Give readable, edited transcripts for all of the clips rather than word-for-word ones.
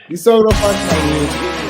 The song no pass my head.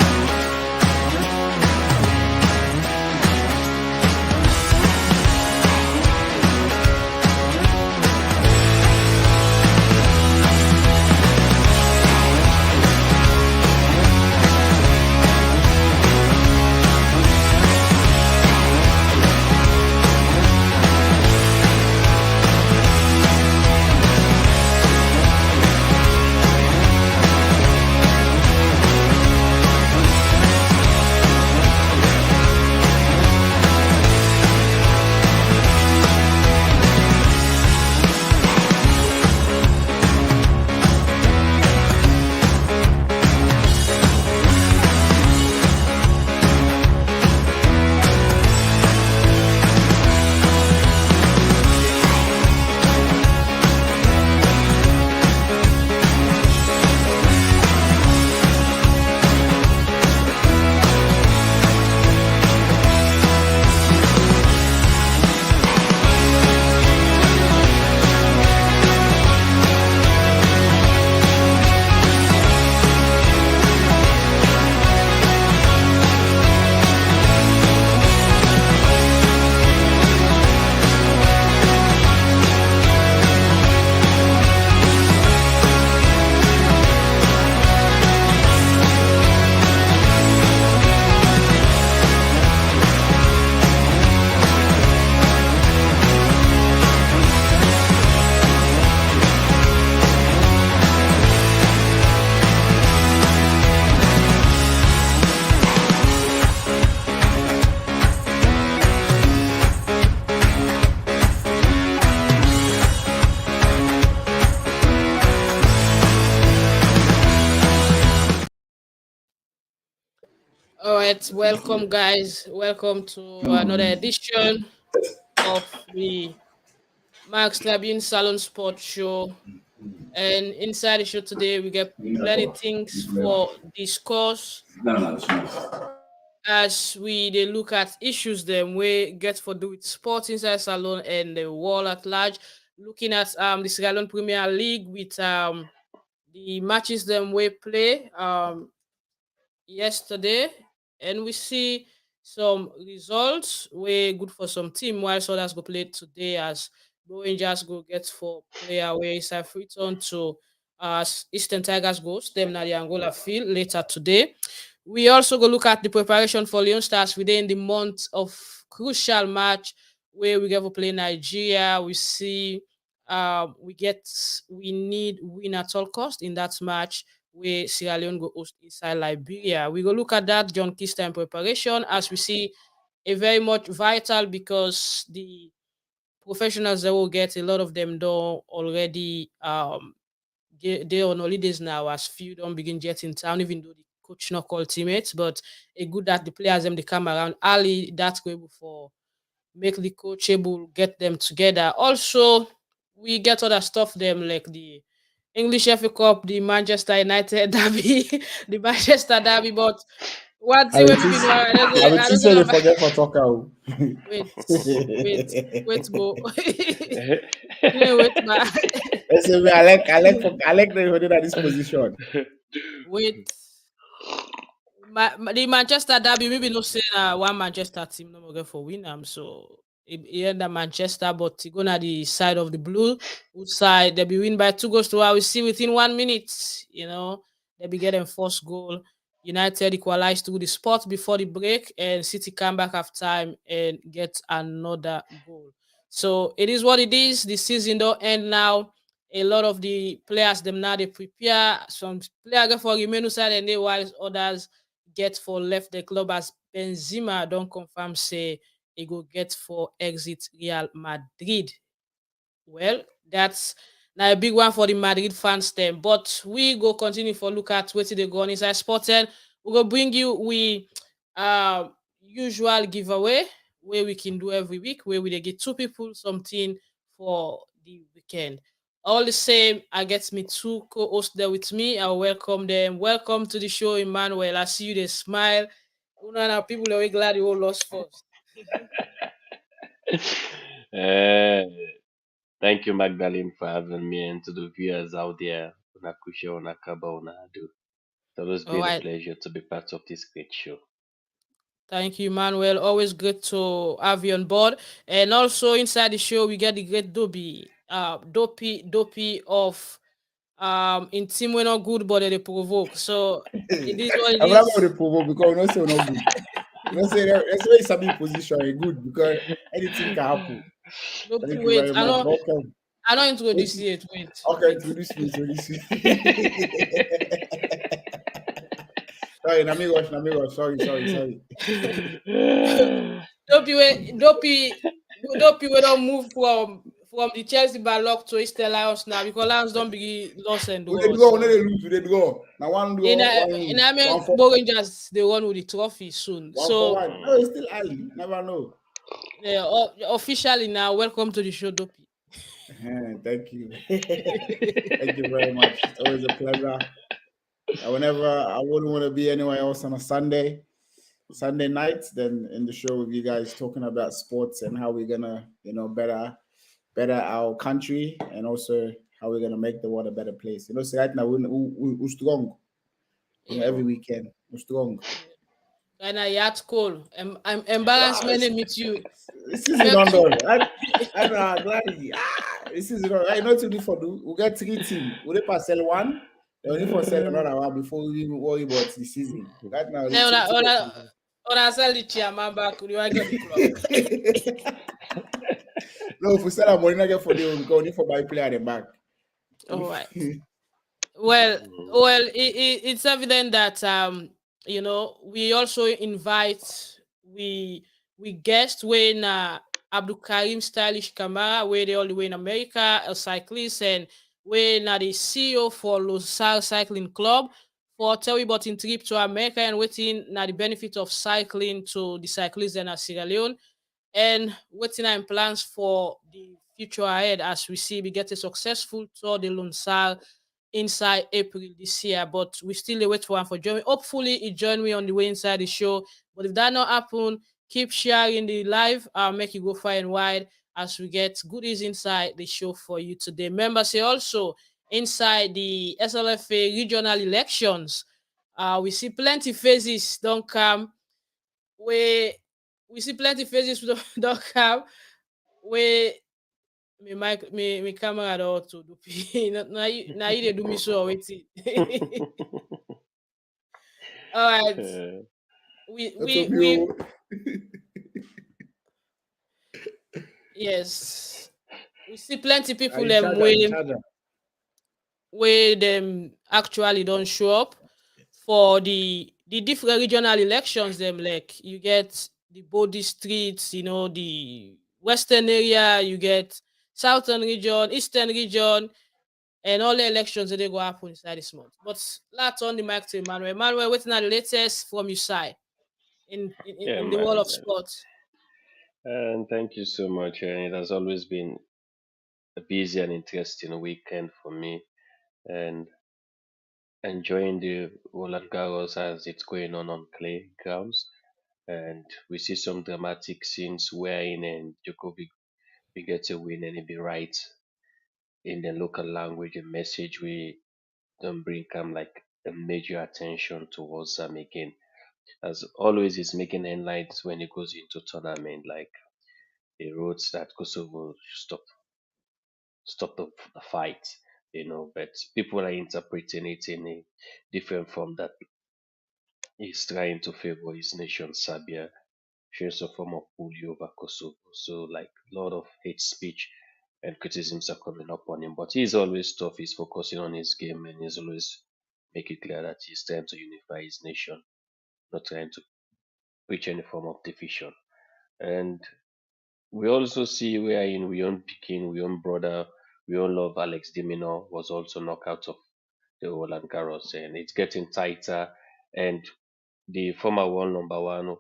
All right, welcome, guys. Welcome to another edition of the Max Tribune Salone Sports Show. And inside the show today, we get plenty things for discuss as we they look at issues them we get for do with sports inside Salone and the world at large. Looking at the Sierra Leone Premier League with the matches them we play yesterday, and we see some results way good for some team while others go play today as Rangers go get for player where it's a free turn to Eastern Tigers goes them na the Angola field later today. We also go look at the preparation for Leon Stars within the month of crucial match where we get to play Nigeria. We see we need win at all cost in that match where Sierra Leone go host inside Liberia. We go look at that John Keys time preparation as we see a very much vital because the professionals that will get a lot of them don't already they're on holidays now as few don't begin jet in town even though the coach not call teammates, but a good that the players them they come around early that's going for make the coach able get them together. Also, we get other stuff them like the English FA Cup, the Manchester United derby, the Manchester derby. But one I thing will we people think know, I will I think don't say they know. forget for talk out. Wait, wait, wait, Bo. Wait, ma. I say me, I like the holding at this position. Wait. The Manchester derby, maybe no say one Manchester team no more get for win so he end up Manchester, but he gonna the side of the blue, whose side they be win by 2 goals to one. We see within 1 minute, they be getting first goal. United equalized to the spot before the break, and City come back half time and get another goal. So it is what it is. The season don't end now. A lot of the players them now they prepare. Some players go for remain side and they while others get for left the club as Benzema don't confirm say he go get for exit Real Madrid. Well, that's now a big one for the Madrid fans then. But we go continue for look at what they go on inside sports and we go bring you we uh usual giveaway where we can do every week where we dey give two people something for the weekend. All the same, I get me two co-hosts there with me. I welcome them. Welcome to the show, Emmanuel. I see you they smile. Una people are very glad you all lost first. Uh, Thank you, Magdalene, for having me, and to the viewers out there. Unakusha unakaba unadu. always All been a right. pleasure to be part of this great show. Thank you, Emmanuel. Always good to have you on board. And also inside the show, we get the great Dopeii of in team we're not good, but they provoke. So it is what it I'm not going is. to provoke because we don't say we're not good. You know, say that's why Sabi position is good because anything can happen. Dopey, Thank you wait. very much. Welcome. I know Wait, introduce it. okay, Wait. introduce me. Sorry, Namigos. Sorry. Dopey, we don't move from the Chelsea by lock to Eastern Lions now because Lions don't be lost and We did draw. go, we So did lose, we did go. Now one draw, one in lose. I mean, One for Rangers they won with the trophy soon. one for So one. No, it's still early. Never know. officially now, welcome to the show, Dopey. Thank you. Thank you very much. It's always a pleasure. Whenever I wouldn't want to be anywhere else on a Sunday night, than in the show with you guys talking about sports and how we're gonna, better our country and also how we're gonna make the world a better place. So right now we're strong. Yeah. Every weekend we're strong. And I had cool. I'm embarrassed Ah, when they meet you. this is in London. I know, gladly. This is I know to do for do. We get 3 teams. We pass sell one. They only for sell another one before we even worry about the season. Right now, the Eh, ticket. ona sell the chairman back. You want get the club. No, if we sell our money, not get for the because only for buy player at the back. All right. Well, it's evident that we also invite we guest when Abdul Karim stylish Kamara, where they all the way in America, a cyclist, and when the CEO for Losar Cycling Club for tell you about in trip to America and waiting now the benefit of cycling to the cyclists in Sierra Leone and waiting on plans for the future ahead as we see we get a successful tour de Lunsar inside April this year. But we still dey wait for one for join me. Hopefully, he join me on the way inside the show. But if that not happen, keep sharing the live. I'll make you go far and wide as we get goodies inside the show for you today. Members say also inside the SLFA Regional Elections. We see plenty faces don't come. We we see plenty faces don't come. We me camera don auto do na you dey do me so or wetin. Alright, we That's what we we you. yes, we see plenty people In charge, in charge. wey dem actually don show up for the different regional elections dem like you get the Bodi streets, the western area, you get southern region, eastern region, and all the elections that they go happen inside this month. But let's turn the mic to Emmanuel. Emmanuel, what's now the latest from your side Yeah, in the world of man. sports? And thank you so much. And it has always been a busy and interesting weekend for me. And enjoying the Roland Garros as it's going on clay grounds. And we see some dramatic scenes wherein Djokovic we get a win and it be right in the local language, a message we don't bring like a major attention towards them again. As always, he's making headlines when he goes into tournament, like he wrote that Kosovo stop the fight, but people are interpreting it in a different form that he's trying to favor his nation, Serbia, shares a form of bully over Kosovo. So like a lot of hate speech and criticisms are coming up on him. But he's always tough, he's focusing on his game and he's always making clear that he's trying to unify his nation, not trying to preach any form of division. And we also see wherein we own Pekin, we own brother, we own love Alex Dimino was also knocked out of the Roland Garros and it's getting tighter and the former world number one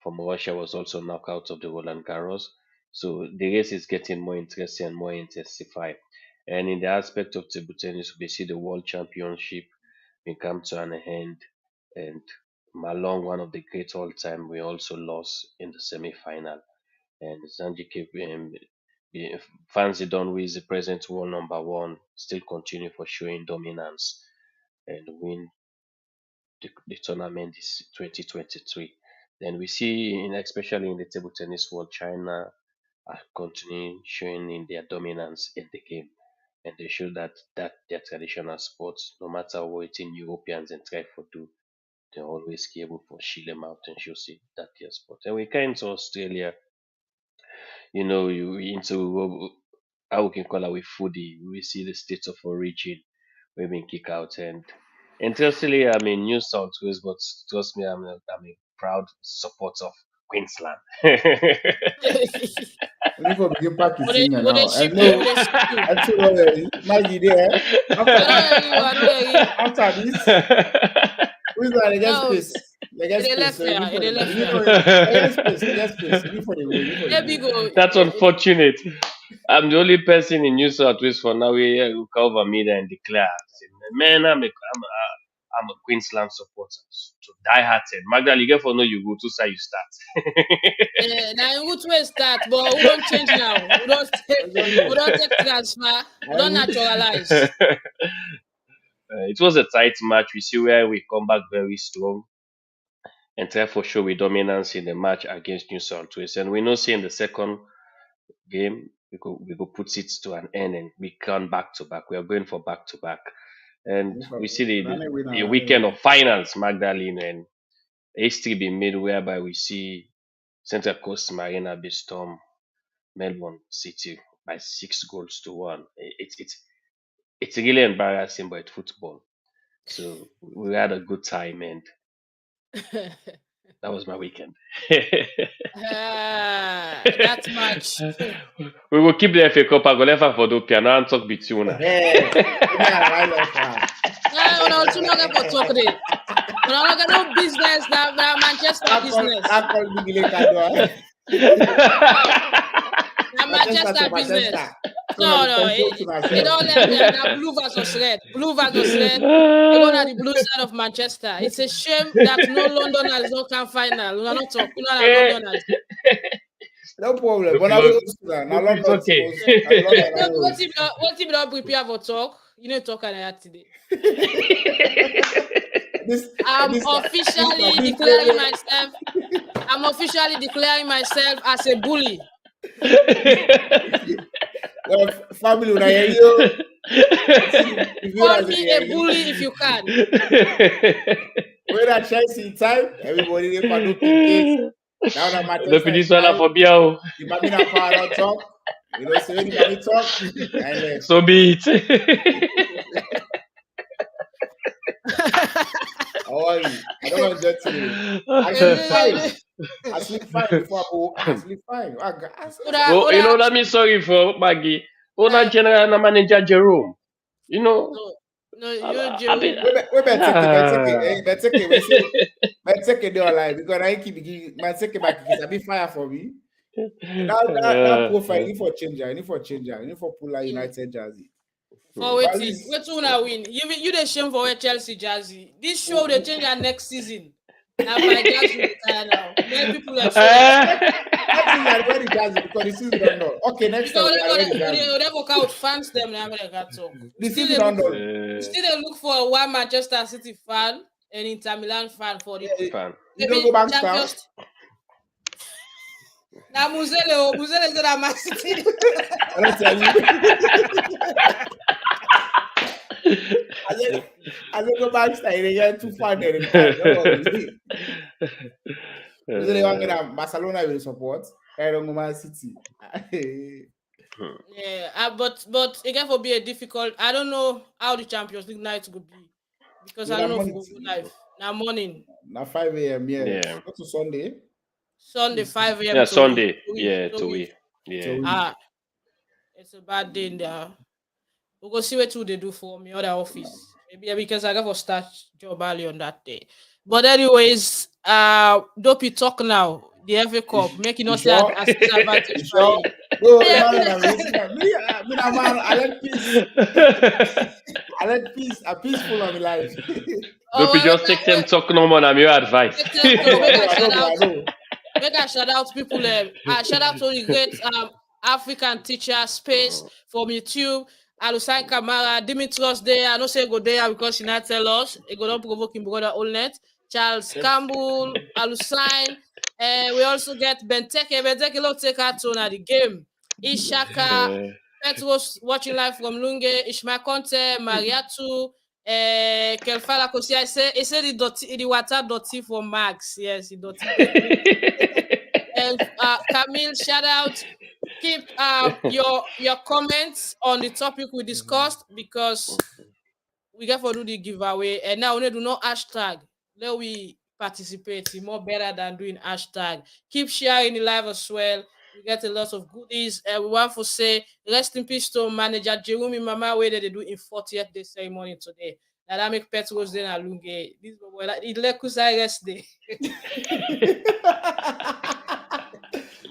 from Russia was also knocked out of the Roland Garros. So the race is getting more interesting and more intensified. And in the aspect of table tennis, we see the World Championship will come to an end. And Malone, one of the great all time, we also lost in the semi-final. And Zanjike, the Fancy Don, who is the present world number one, still continue for showing dominance and win the tournament this 2023. Then we see, especially in the table tennis world, China are continuing showing in their dominance in the game, and they show that their traditional sports, no matter what in Europeans and try for do, they always able for shield them out and show see that their sport. And we came to Australia, you into how we can call it with foodie. We see the states of origin we've been kicked out, and interestingly, I'm in New South Wales, but trust me, I'm a proud supporter of Queensland. Only for begin practicing What now. they I ship you? know. What they ship you? Actually, Maggie there. I don't hear you. After this, who's that? They get No, space. They get they space. left So you here. need for They the. left You need here. for the. They get space. They get space. You need for the. You need for There the. we go. That's unfortunate. I'm the only person in New South Wales for now who cover me there and declare, man, I'm a Queensland supporter. To die hearted. Magdalene, you get for no you go to say you start. Now we to start, but we don't change now. We don't take transfer. We don't naturalize. It was a tight match. We see where we come back very strong and therefore show with dominance in the match against New South Wales. And we know see in the second game we go put it to an end and we come back to back. We are going for back to back. And we see the weekend of finals, Magdalene, and history being made whereby we see Central Coast Marina be stormed Melbourne City by 6-1. It's really embarrassing, but it's football. So we had a good time, and that was my weekend. That much. We will keep the FA Cup. I go left for Dopeii. Now I'm talk between you. When I was not for talk there. When I got no business, now Manchester business. Now Manchester business. No, it don't let me. Now blue versus red. Blue versus red. They go on the blue side of Manchester. It's a shame that no Londoners don't come final. We are not talking. We are Londoners. No problem. But it's okay. What if not prepare for talk? You know talk and I had today. I'm officially declaring myself as a bully. Well, family, when I hear you, call me a bully if you can. When I Chelsea time, everybody they can do PKs. Now that matters. The this one for Biao. You might be not power on talk. You know, so when you talk, so be it. How are you? I don't want to get to you. I sleep fine before I go. I sleep fine. Well, you know that means sorry for Maggie. Owner General and Manager Jerome. You know. No, you're Jerome. We better take it there alive because I keep giving my take back. It's a bit fire for me. That profile, you need for changer. You need for pull out United jersey. For waiting, wait till now win. You the shame for Chelsea jersey. This show they change our next season. Now my jersey retire now. Then people are ready jersey because the season don't know. Okay, next time they work out fans them now they got talk. Still they look for one Manchester City fan and Inter Milan fan for the fan. You don't go back down. Now Muzele is at Man City. I'll tell you. I don't go back style. They get too far there. They want to Barcelona will support. I don't go Man City. Yeah, but again for be a difficult. I don't know how the Champions League night could be because I don't know if we'll go live now morning. Now 5 a.m. Yeah. Go to Sunday. Sunday 5 a.m. Yeah, Sunday. To we. Yeah. It's a bad day in there. We'll go see what they do for me other office. Maybe because I got to start job early on that day. But anyways, Dopeii talk now. The FA Cup, making us say as advantage. No, I like peace. I like peace. A peaceful of life. Dopeii just take them talk no more. I'm your advice. Make a shout out people. Shout out to the great African teacher space from YouTube. Alusai Kamara, Dimitrios there. I don't say go there because she not tell us. It go not provoke him brother Olnet. Charles Campbell, Alusai. We also get Benteke. Benteke will take her tone at the game. Ishaka, Petros watching live from Lunge, Ishmael Conte, Mariatu, Kelfala Kosi. I say the water dirty for Max. Yes, the dirty. And Camille, shout out. Keep your comments on the topic we discussed because we get for do the giveaway and now we do not hashtag. Let we participate. It's more better than doing hashtag. Keep sharing the live as well. We get a lot of goodies. And we want to say rest in peace to manager Jeremy Mama where they do in 40th day ceremony today. That I make Petros then Alunge. This boy like it let rest day.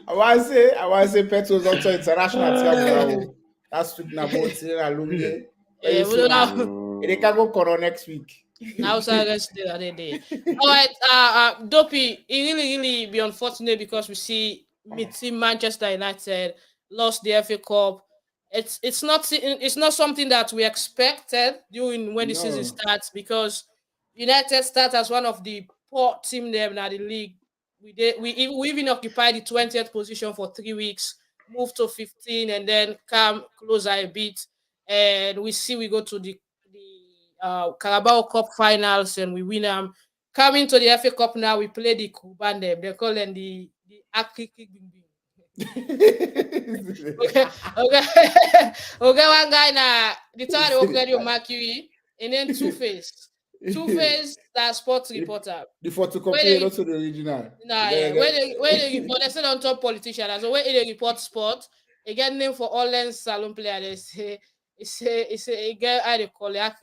I want to say Petros also international travel. That's to Naboti Alunge. They can go Konneh next week. Now rest day other day. All right, Dopeii, it really be unfortunate because we see team Manchester United lost the FA Cup. It's not something that we expected during when the season starts because United start as one of the poor team there in the league. We even occupied the 20th position for 3 weeks, moved to 15, and then come closer a bit. And we go to the Carabao Cup finals and we win them. Coming to the FA Cup now, we play the Kuban them. They call them the Akiki Bing. Okay. One guy now the time they open your Mercury and then Two-Face. Two-Face that sports reporter. The photocopy also the original. Nah, yeah. When they report, they say on top politician. So when they report sport, they get name for all Salone player. They say it's a girl I they call it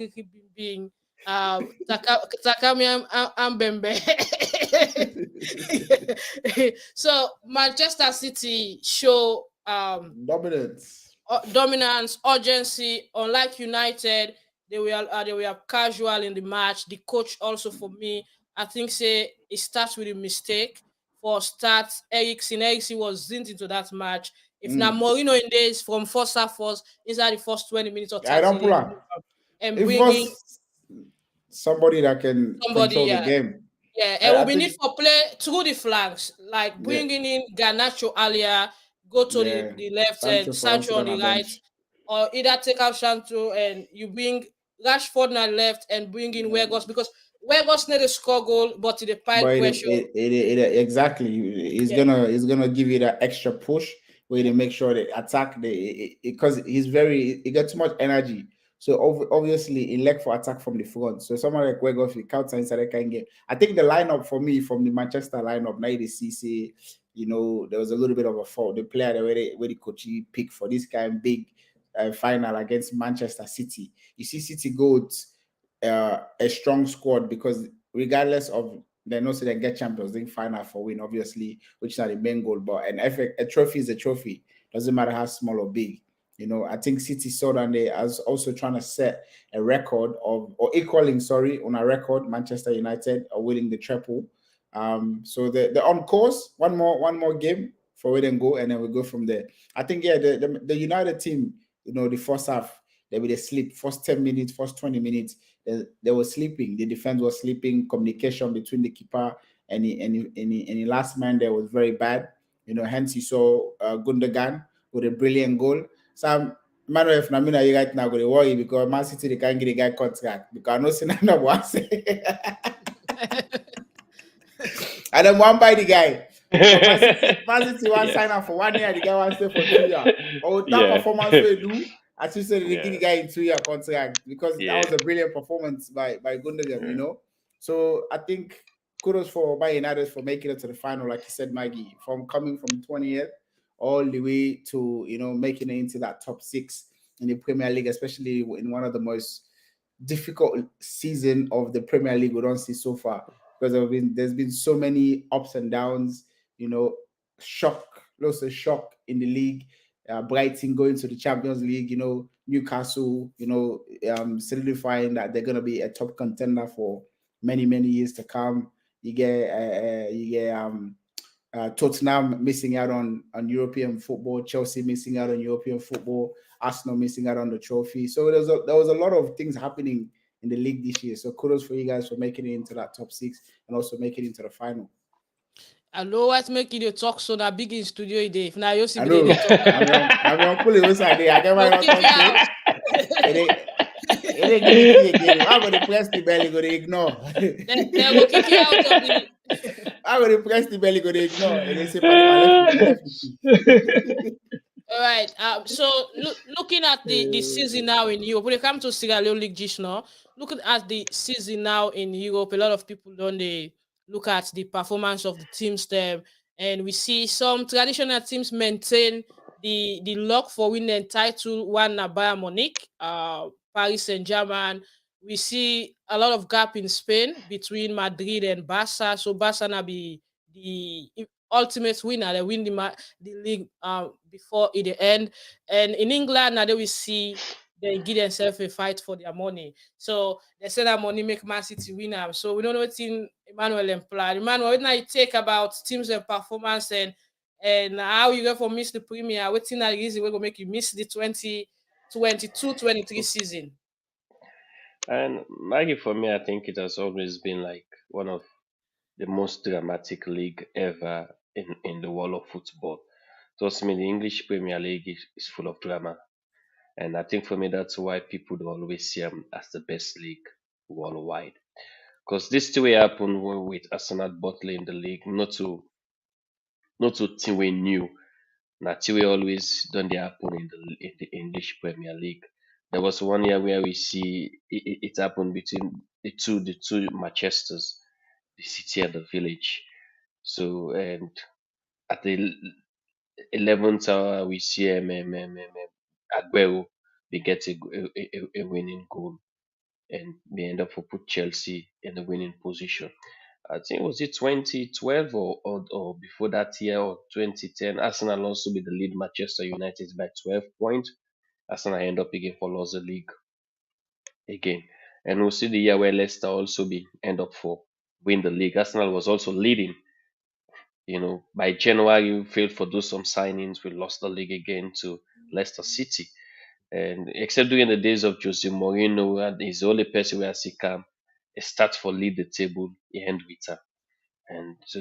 being Takami and Bembe. So Manchester City show dominance, urgency. Unlike United, they were casual in the match. The coach also for me, I think say it starts with a mistake. For start, Eriksen was zinned into that match. If now Mourinho in days from first half inside the first 20 minutes or 30 I don't plan. And it bringing somebody that can control the game. Yeah, and we need for play through the flanks, like bringing in Garnacho earlier, go to the left and Sancho on the right, or either take out Sancho and you bring Rashford on the left and bring in Weghorst because Weghorst need to score goal, but the pipe pressure. Exactly, he's gonna give you that extra push where they make sure they attack because he gets too much energy. So obviously, elect for attack from the front. So someone like Weghorst, we counter inside that kind of game. I think the lineup for me from the Manchester lineup, now the CC, there was a little bit of a fault. The player where the coach picked for this kind of big final against Manchester City. You see, City got a strong squad because regardless of they know so they get Champions League final for win, obviously, which is not the main goal. But a trophy is a trophy. Doesn't matter how small or big. I think City saw that they are also trying to set a record or equaling, on a record, Manchester United are winning the treble. So they're on course. One more game for where they go, and then we go from there. I think the United team, the first half, they sleep. First 10 minutes, first 20 minutes, they were sleeping. The defense was sleeping. Communication between the keeper and the last man there was very bad. Hence you saw Gundogan with a brilliant goal. So Emmanuel, if Namina, you guys now go to worry because Man City they can't get the guy contract because I know Sinana wants it. And then one by the guy. Man City wants sign up for 1 year, the guy wants to stay for 2 years. Or that performance they do, as you said, they give the guy a 2-year contract because that was a brilliant performance by Gundogan, So I think kudos for Man United for making it to the final, like you said, Maggie, from coming from 20th all the way to making it into that top 6 in the Premier League, especially in one of the most difficult season of the Premier League we don't see so far because there's been so many ups and downs, lots of shock in the league. Brighton going to the Champions League, Newcastle, solidifying that they're going to be a top contender for many, many years to come. You get Tottenham missing out on European football, Chelsea missing out on European football, Arsenal missing out on the trophy. So there was a lot of things happening in the league this year. So kudos for you guys for making it into that top 6 and also making it into the final. I know what make you talk so that big in studio day. If now you see I know. me talk, I'm on fully inside there. I get my they'll kick me out. It ain't giving key again. I'm gonna press the belly, gonna ignore. They will kick you out of the. I'm gonna press the belly, gonna ignore. And they say, left me. All right. So looking at the season now in Europe, when it comes to Sierra Leone League just now, looking at the season now in Europe, a lot of people don't they look at the performance of the teams there, and we see some traditional teams maintain the luck for winning title. One Bayern Munich, Paris Saint-Germain. We see a lot of gap in Spain between Madrid and Barca. So Barca now be the ultimate winner. They win the league before the end. And in England, now they will see they give themselves a fight for their money. So they say that money make Man City winner. So we don't know what in Emmanuel implied. Emmanuel, what now you take about teams and performance and how you go for miss the Premier? What thing that reason will make you miss the 2022-23 season? And Maggie, for me, I think it has always been like one of the most dramatic league ever in the world of football. Trust me, the English Premier League is full of drama. And I think for me, that's why people don't always see them as the best league worldwide. Because this two way happened with Arsenal Butler in the league, not to team we new. Not two way always done they happen in the English Premier League. There was one year where we see it happened between the two Manchesters, the city and the village. So and at the 11th hour we see Aguero they get a winning goal and they end up for put Chelsea in the winning position. I think was it 2012 or before that year or 2010. Arsenal also be the lead Manchester United by 12 points. Arsenal end up again for lost the league again. And we'll see the year where Leicester also be end up for win the league. Arsenal was also leading. By January we failed for do some signings. We lost the league again to Leicester City. And except during the days of Jose Mourinho, he's the only person where I see come start for lead the table, he end with her. And so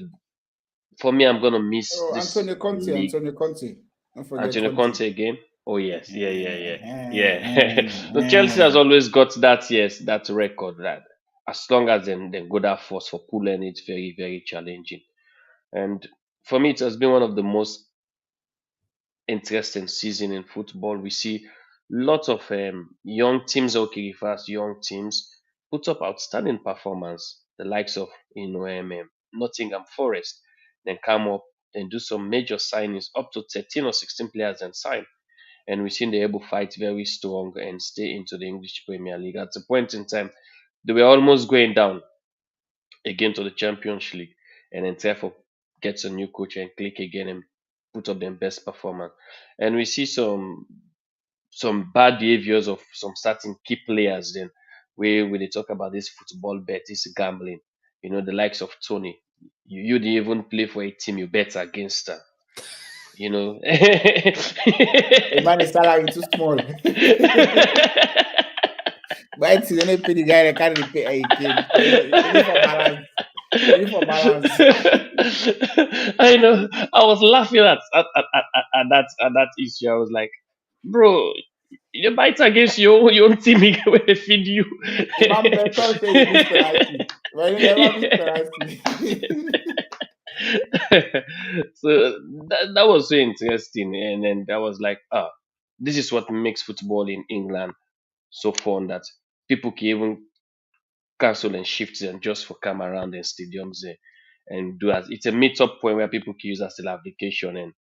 for me, I'm gonna miss Oh, this Antonio Conte. league. Don't forget Antonio Conte. Conte again. Oh yes, yeah. So Chelsea has always got that that record that as long as they go that force for pulling it very very challenging. And for me, it has been one of the most interesting season in football. We see lots of young teams, okay, first young teams put up outstanding performance. The likes of Nottingham Forest, then come up and do some major signings up to 13 or 16 players and sign. And we've seen the able fight very strong and stay into the English Premier League. At a point in time, they were almost going down again to the Champions League and then therefore gets a new coach and click again and put up their best performance. And we see some bad behaviors of some certain key players then where when they talk about this football bet, this gambling, the likes of Tony. You didn't even play for a team you bet against her. The man is salary too small. But it's the pay the guy that can't pay a kid. You need for balance. I know. I was laughing at that issue. I was like, bro, you bite against your own team when they feed you. Man better say you miss penalty. Well, you never miss penalty. So that was so interesting, and then that was like, this is what makes football in England so fun that people can even cancel and shift them just for come around in stadiums there and do as it's a meet-up point where people can use as a vacation and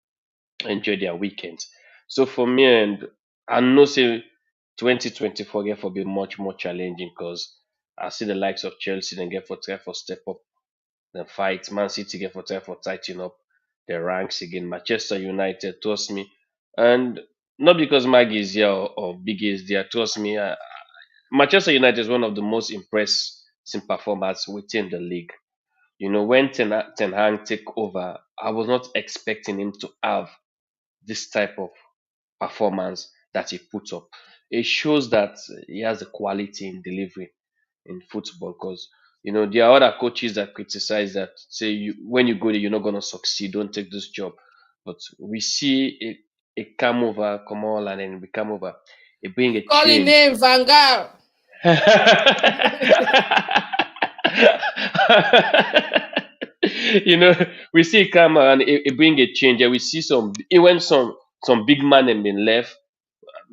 enjoy their weekends. So for me, and I know say 2024 get for be much more challenging because I see the likes of Chelsea then get for try for step up the fight. Man City get for try for tighten up their ranks again. Manchester United, trust me, and not because Maggie is here or Biggie is there. Trust me, Manchester United is one of the most impressive performers within the league. When Ten Hag take over, I was not expecting him to have this type of performance that he put up. It shows that he has the quality in delivering in football. Because there are other coaches that criticize that, say when you go there you're not going to succeed, don't take this job. But we see a come over, Kamara, and then we come over, it bring a Calling change. name Vanguard. We see Kamara and it bring a change, and we see when some big man have been left.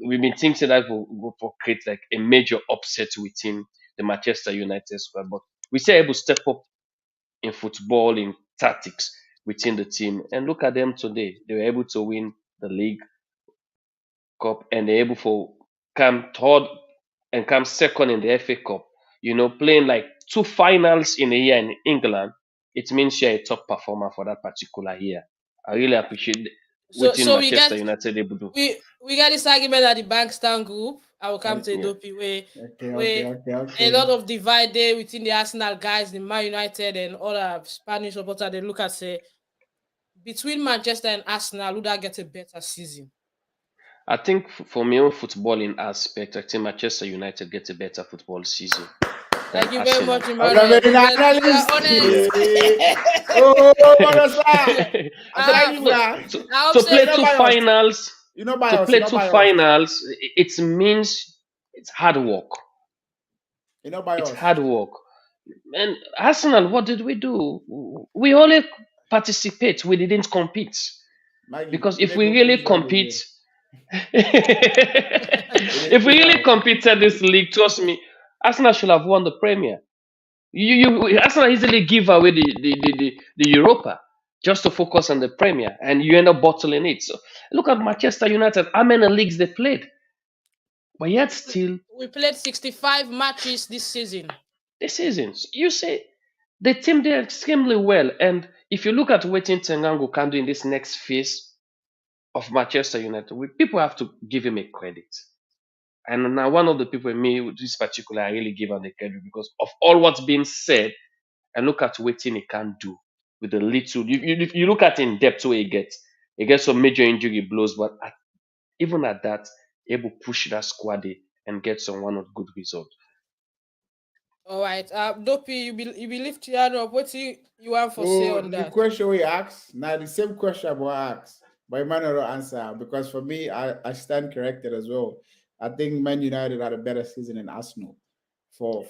We've been thinking that will create like a major upset within the Manchester United squad, but we still able to step up in football, in tactics within the team. And look at them today. They were able to win the League Cup, and they're able to come third and come second in the FA Cup. Playing like 2 finals in a year in England, it means you're a top performer for that particular year. I really appreciate what So Manchester United able to do. we got this argument at the Bankstown group. I will come to Yeah. Dopeii Okay. where a lot of divide there within the Arsenal guys, the Man United and other Spanish supporters. They look at say between Manchester and Arsenal, who that get a better season? I think for me, on footballing aspect, I think Manchester United gets a better football season. Thank you very much, I'm Emmanuel. not very analyst. Oh, what is that? To play 2 finals, it means it's hard work. It's hard work. And Arsenal, what did we do? We only participate. We didn't compete. Because if we really compete, if we really competed this league, trust me, Arsenal should have won the Premier. Arsenal easily give away the Europa just to focus on the Premier, and you end up bottling it. So look at Manchester United, how many leagues they played, but yet still we played 65 matches this season. You say the team did extremely well, and if you look at what Tengango can do in this next phase of Manchester United, people have to give him a credit. And now one of the people in me, this particular, I really give him the credit because of all what's being said, and look at what he can do with the little. You look at in depth where he gets some major injury blows, but even at that, able to push that squad and get some one of good result. All right, Dopeii, you believe Tiano up? What you want for say on that? The question we asked, now the same question I asked, but Emmanuel will answer because for me, I stand corrected as well. I think Man United had a better season than Arsenal for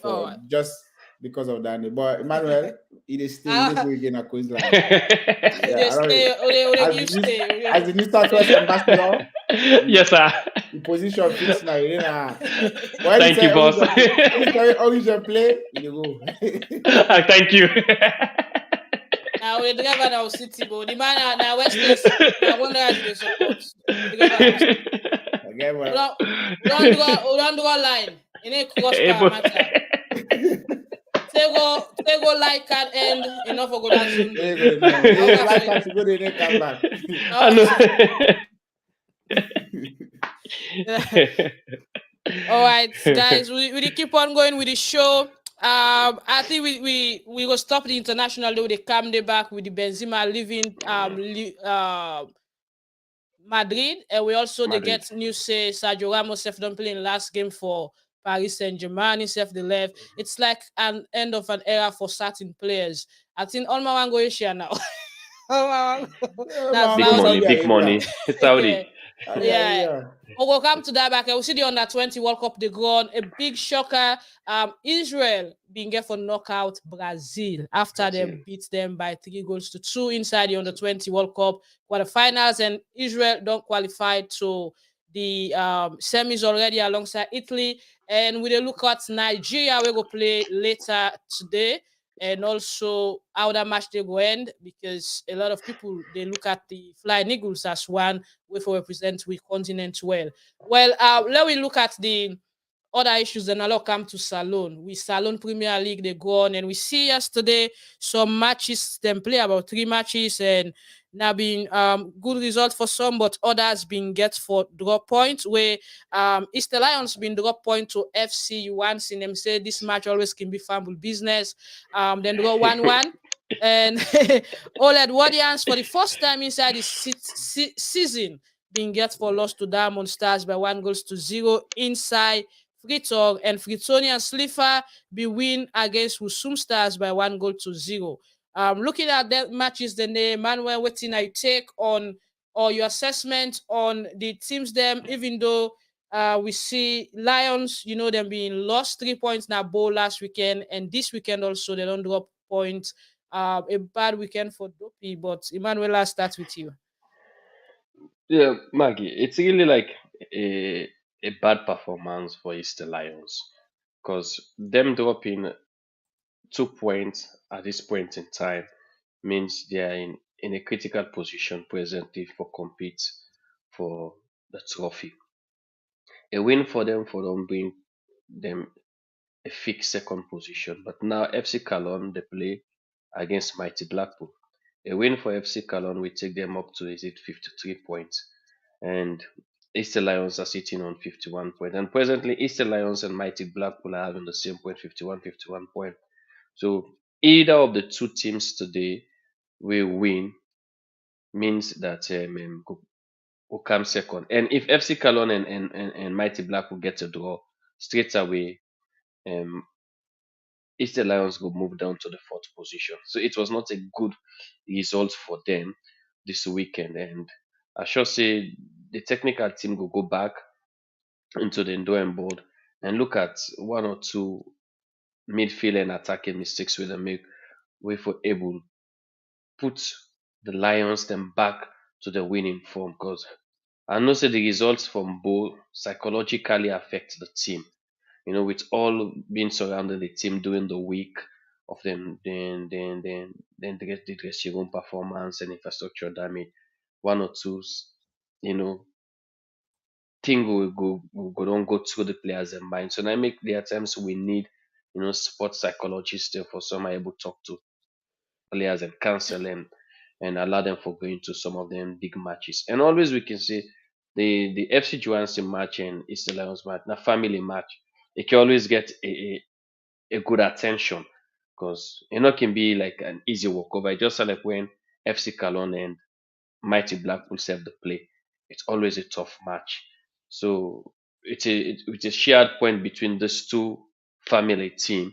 just because of that. But Emmanuel, he is still again at Queensland. As the New South Wales ambassador. Yes, sir. The position fixed now. Thank you, boss. Origin play, you go. Thank you. Now we drive now City, but the man now West Coast. I wonder how they support. Okay, we don't do a line. In a cross matter. They go like and end enough for go down soon. Like and go they come back. All right, guys, we keep on going with the show. I think we will stop the international though. They come back with the Benzema leaving Madrid, and we also they get news say Sergio Ramos don't play in last game for Paris Saint-Germain. Himself they left. It's like an end of an era for certain players. I think all my one go Asia now. Big money. It's Saudi. Yeah. We'll come to that back. We'll see the Under-20 World Cup they go on. A big shocker. Israel being get for knockout Brazil after they beat them by 3-2 inside the Under-20 World Cup quarterfinals, and Israel don't qualify to the semis already alongside Italy. And we look at Nigeria, we go play later today. And also how that match they go end, because a lot of people they look at the Flying Eagles as one way for represent we continent well. Well, let me look at the other issues, and I'll come to Salone. We Salone Premier League they go on, and we see yesterday some matches them play about 3 matches, and now being good result for some, but others being get for drop points. Where Easter Lions been drop point to FC once in them say this match always can be fumble business. Then draw 1-1. And all Edwardians for the first time inside this season being get for loss to Diamond Stars by 1-0 inside Freetok, and Fritoni and Slifa be win against Husum Stars by 1-0. Looking at that matches, the name Emmanuel, what I take on or your assessment on the teams them, even though we see Lions, them being lost 3 points now bowl last weekend, and this weekend also they don't drop points. A bad weekend for Dopeii, but Emmanuel, I'll start with you. Yeah, Maggie, it's really like a bad performance for East Lions because them dropping 2 points at this point in time means they are in a critical position presently for compete for the trophy. A win for them bring them a fixed second position. But now FC Cologne they play against Mighty Blackpool. A win for FC Cologne will take them up to 53 points, and Easter Lions are sitting on 51 points. And presently, Easter Lions and Mighty Blackpool are having the same point, 51 points. So either of the two teams today will win means that will come second. And if FC Cologne and Mighty Blackpool get a draw straight away, um, Easter Lions will move down to the fourth position. So it was not a good result for them this weekend. And I should say the technical team will go back into the drawing board and look at one or two midfield and attacking mistakes with them make way for able put the Lions them back to the winning form, because I know say the results from both psychologically affect the team. With all being surrounding the team during the week of them, then the dressing room performance and infrastructure damage, one or two, you know, thing will go don't go through the players' mind. So now make there are times we need, sports psychologists there for some are able to talk to players and counsel and allow them for going to some of them big matches. And always we can say the FC Johansson match and East Lions match, na family match. It can always get a good attention because can be like an easy walkover. It's just like when FC Cologne and Mighty Blackpool serve the play. It's always a tough match. So it's a shared point between these two family team.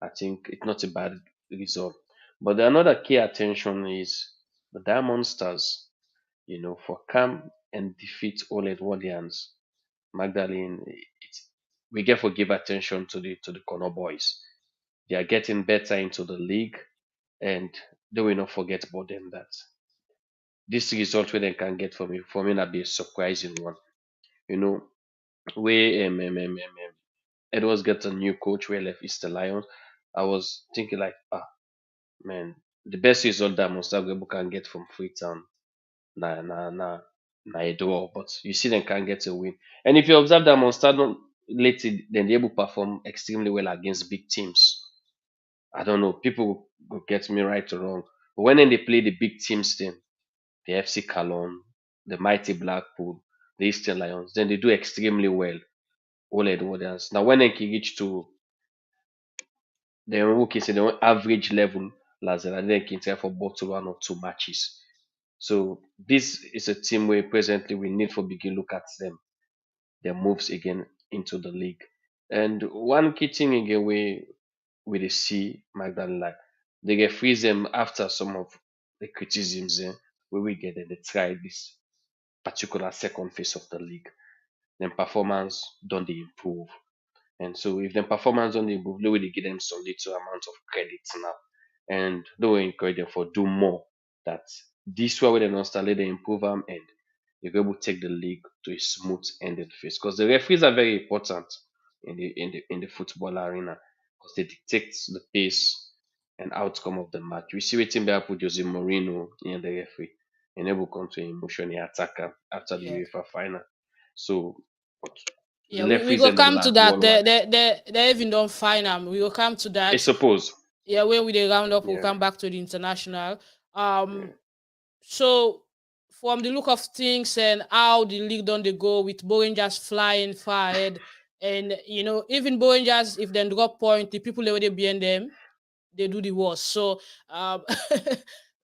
I think it's not a bad result. But another key attention is the Diamond Stars, for come and defeat All Edwardians, Magdalene. We get for give attention to the Konneh boys. They are getting better into the league, and they will not forget about them that this result where they can get from it for me not be a surprising one. You know, where Edwards gets a new coach where left Easter Lions. I was thinking like, man, the best result that Mustapha can get from Freetown, na a draw. But you see them can get a win. And if you observe that Monster lately, then they able to perform extremely well against big teams. I don't know, people will get me right or wrong. But when they play the big teams, then the FC Cologne, the mighty Blackpool, the Eastern Lions, then they do extremely well. All Edwardians. Now when they can reach to the rookie say the average level, Lazara, they can try for both 1 or 2 matches. So this is a team where presently we need for begin look at them, their moves again into the league. And one key thing again we dey see Magdalene like they get freeze them after some of the criticisms where we get them they try this particular second phase of the league. Then performance don't they improve. And so if the performance don't improve, they will give them some little amount of credit now. And they will encourage them for do more. That this way when they don't start, let them improve them and you're able to take the league to a smooth ending phase. Because the referees are very important in the football arena because they dictate the pace and outcome of the match. We see what Timber put Jose Mourinho in the referee and able to come to emotional attacker after the Yeah. UEFA final. So but Yeah, the we referees go and the come to last that. worldwide. They even don't find them. We will come to I that. suppose. Yeah, when we dey round up, we'll Yeah. come back to the international. Yeah. So from the look of things and how the league done they go with Rangers flying far ahead, and even Rangers if they drop point, the people already behind them, they do the worst. So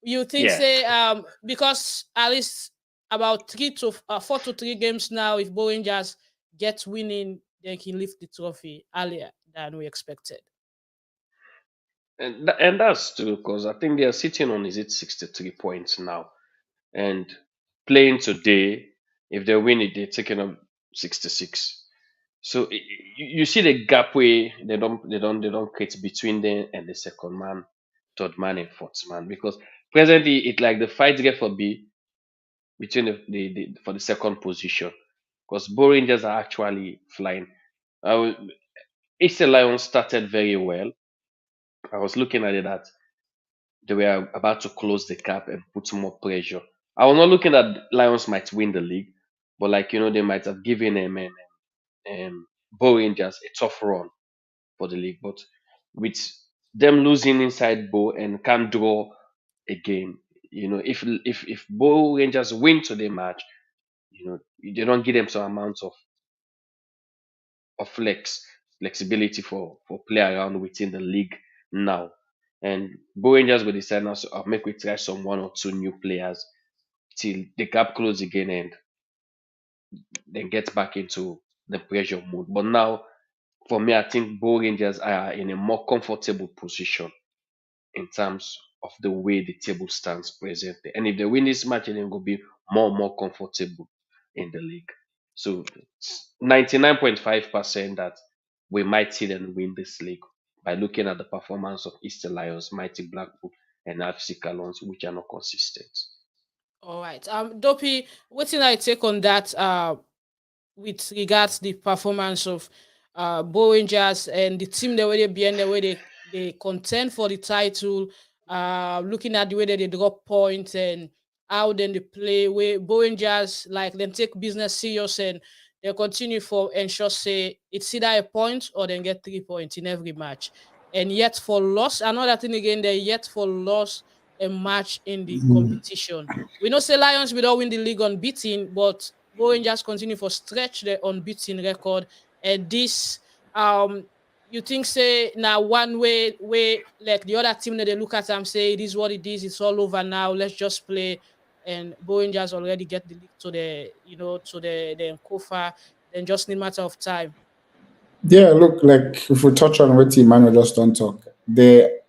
you think Yeah. say because at least about 4-3 games now. If Bo Rangers gets winning, they can lift the trophy earlier than we expected. And that's true because I think they are sitting on, is it 63 points now, and playing today, if they win it, they're taking up 66. So you see the gap where they don't create between them and the second man, third man, and fourth man, because presently it like the fight get for be between the for the second position, because Bo Rangers are actually flying. Eastern Lions started very well. I was looking at it that they were about to close the gap and put more pressure. I was not looking at Lions might win the league, but like they might have given Bo Rangers a tough run for the league. But with them losing inside Bo and can't draw again, if Bo Rangers win today match, they don't give them some amount of flexibility for play around within the league now. And Bo Rangers will decide now, so make we try some one or two new players till the gap close again and then get back into the pressure mode. But now, for me, I think Bo Rangers are in a more comfortable position in terms of the way the table stands presently. And if they win this match, then they will be more comfortable in the league. So 99.5% that we might see them win this league by looking at the performance of Eastern Lions, Mighty Blackpool, and FC Calons, which are not consistent. All right. Dopeii, what's your take on that? With regards the performance of Bo Rangers and the team, the way they be and the way they contend for the title, looking at the way that they drop points and how then they play, where Bo Rangers like them take business serious and they continue for ensure say it's either a point or then get 3 points in every match. And yet for loss, another thing again, they yet for loss a match in the competition. We know say Lions will not win the league unbeaten, but Bo Rangers continue for stretch the unbeaten record. And this, you think say now one way like the other team that they look at and say it is what it is, it's all over now. Let's just play. And Bo Rangers already get the league to the Kofa. Then just need matter of time. Yeah, look, like if we touch on what Emmanuel just don't talk, the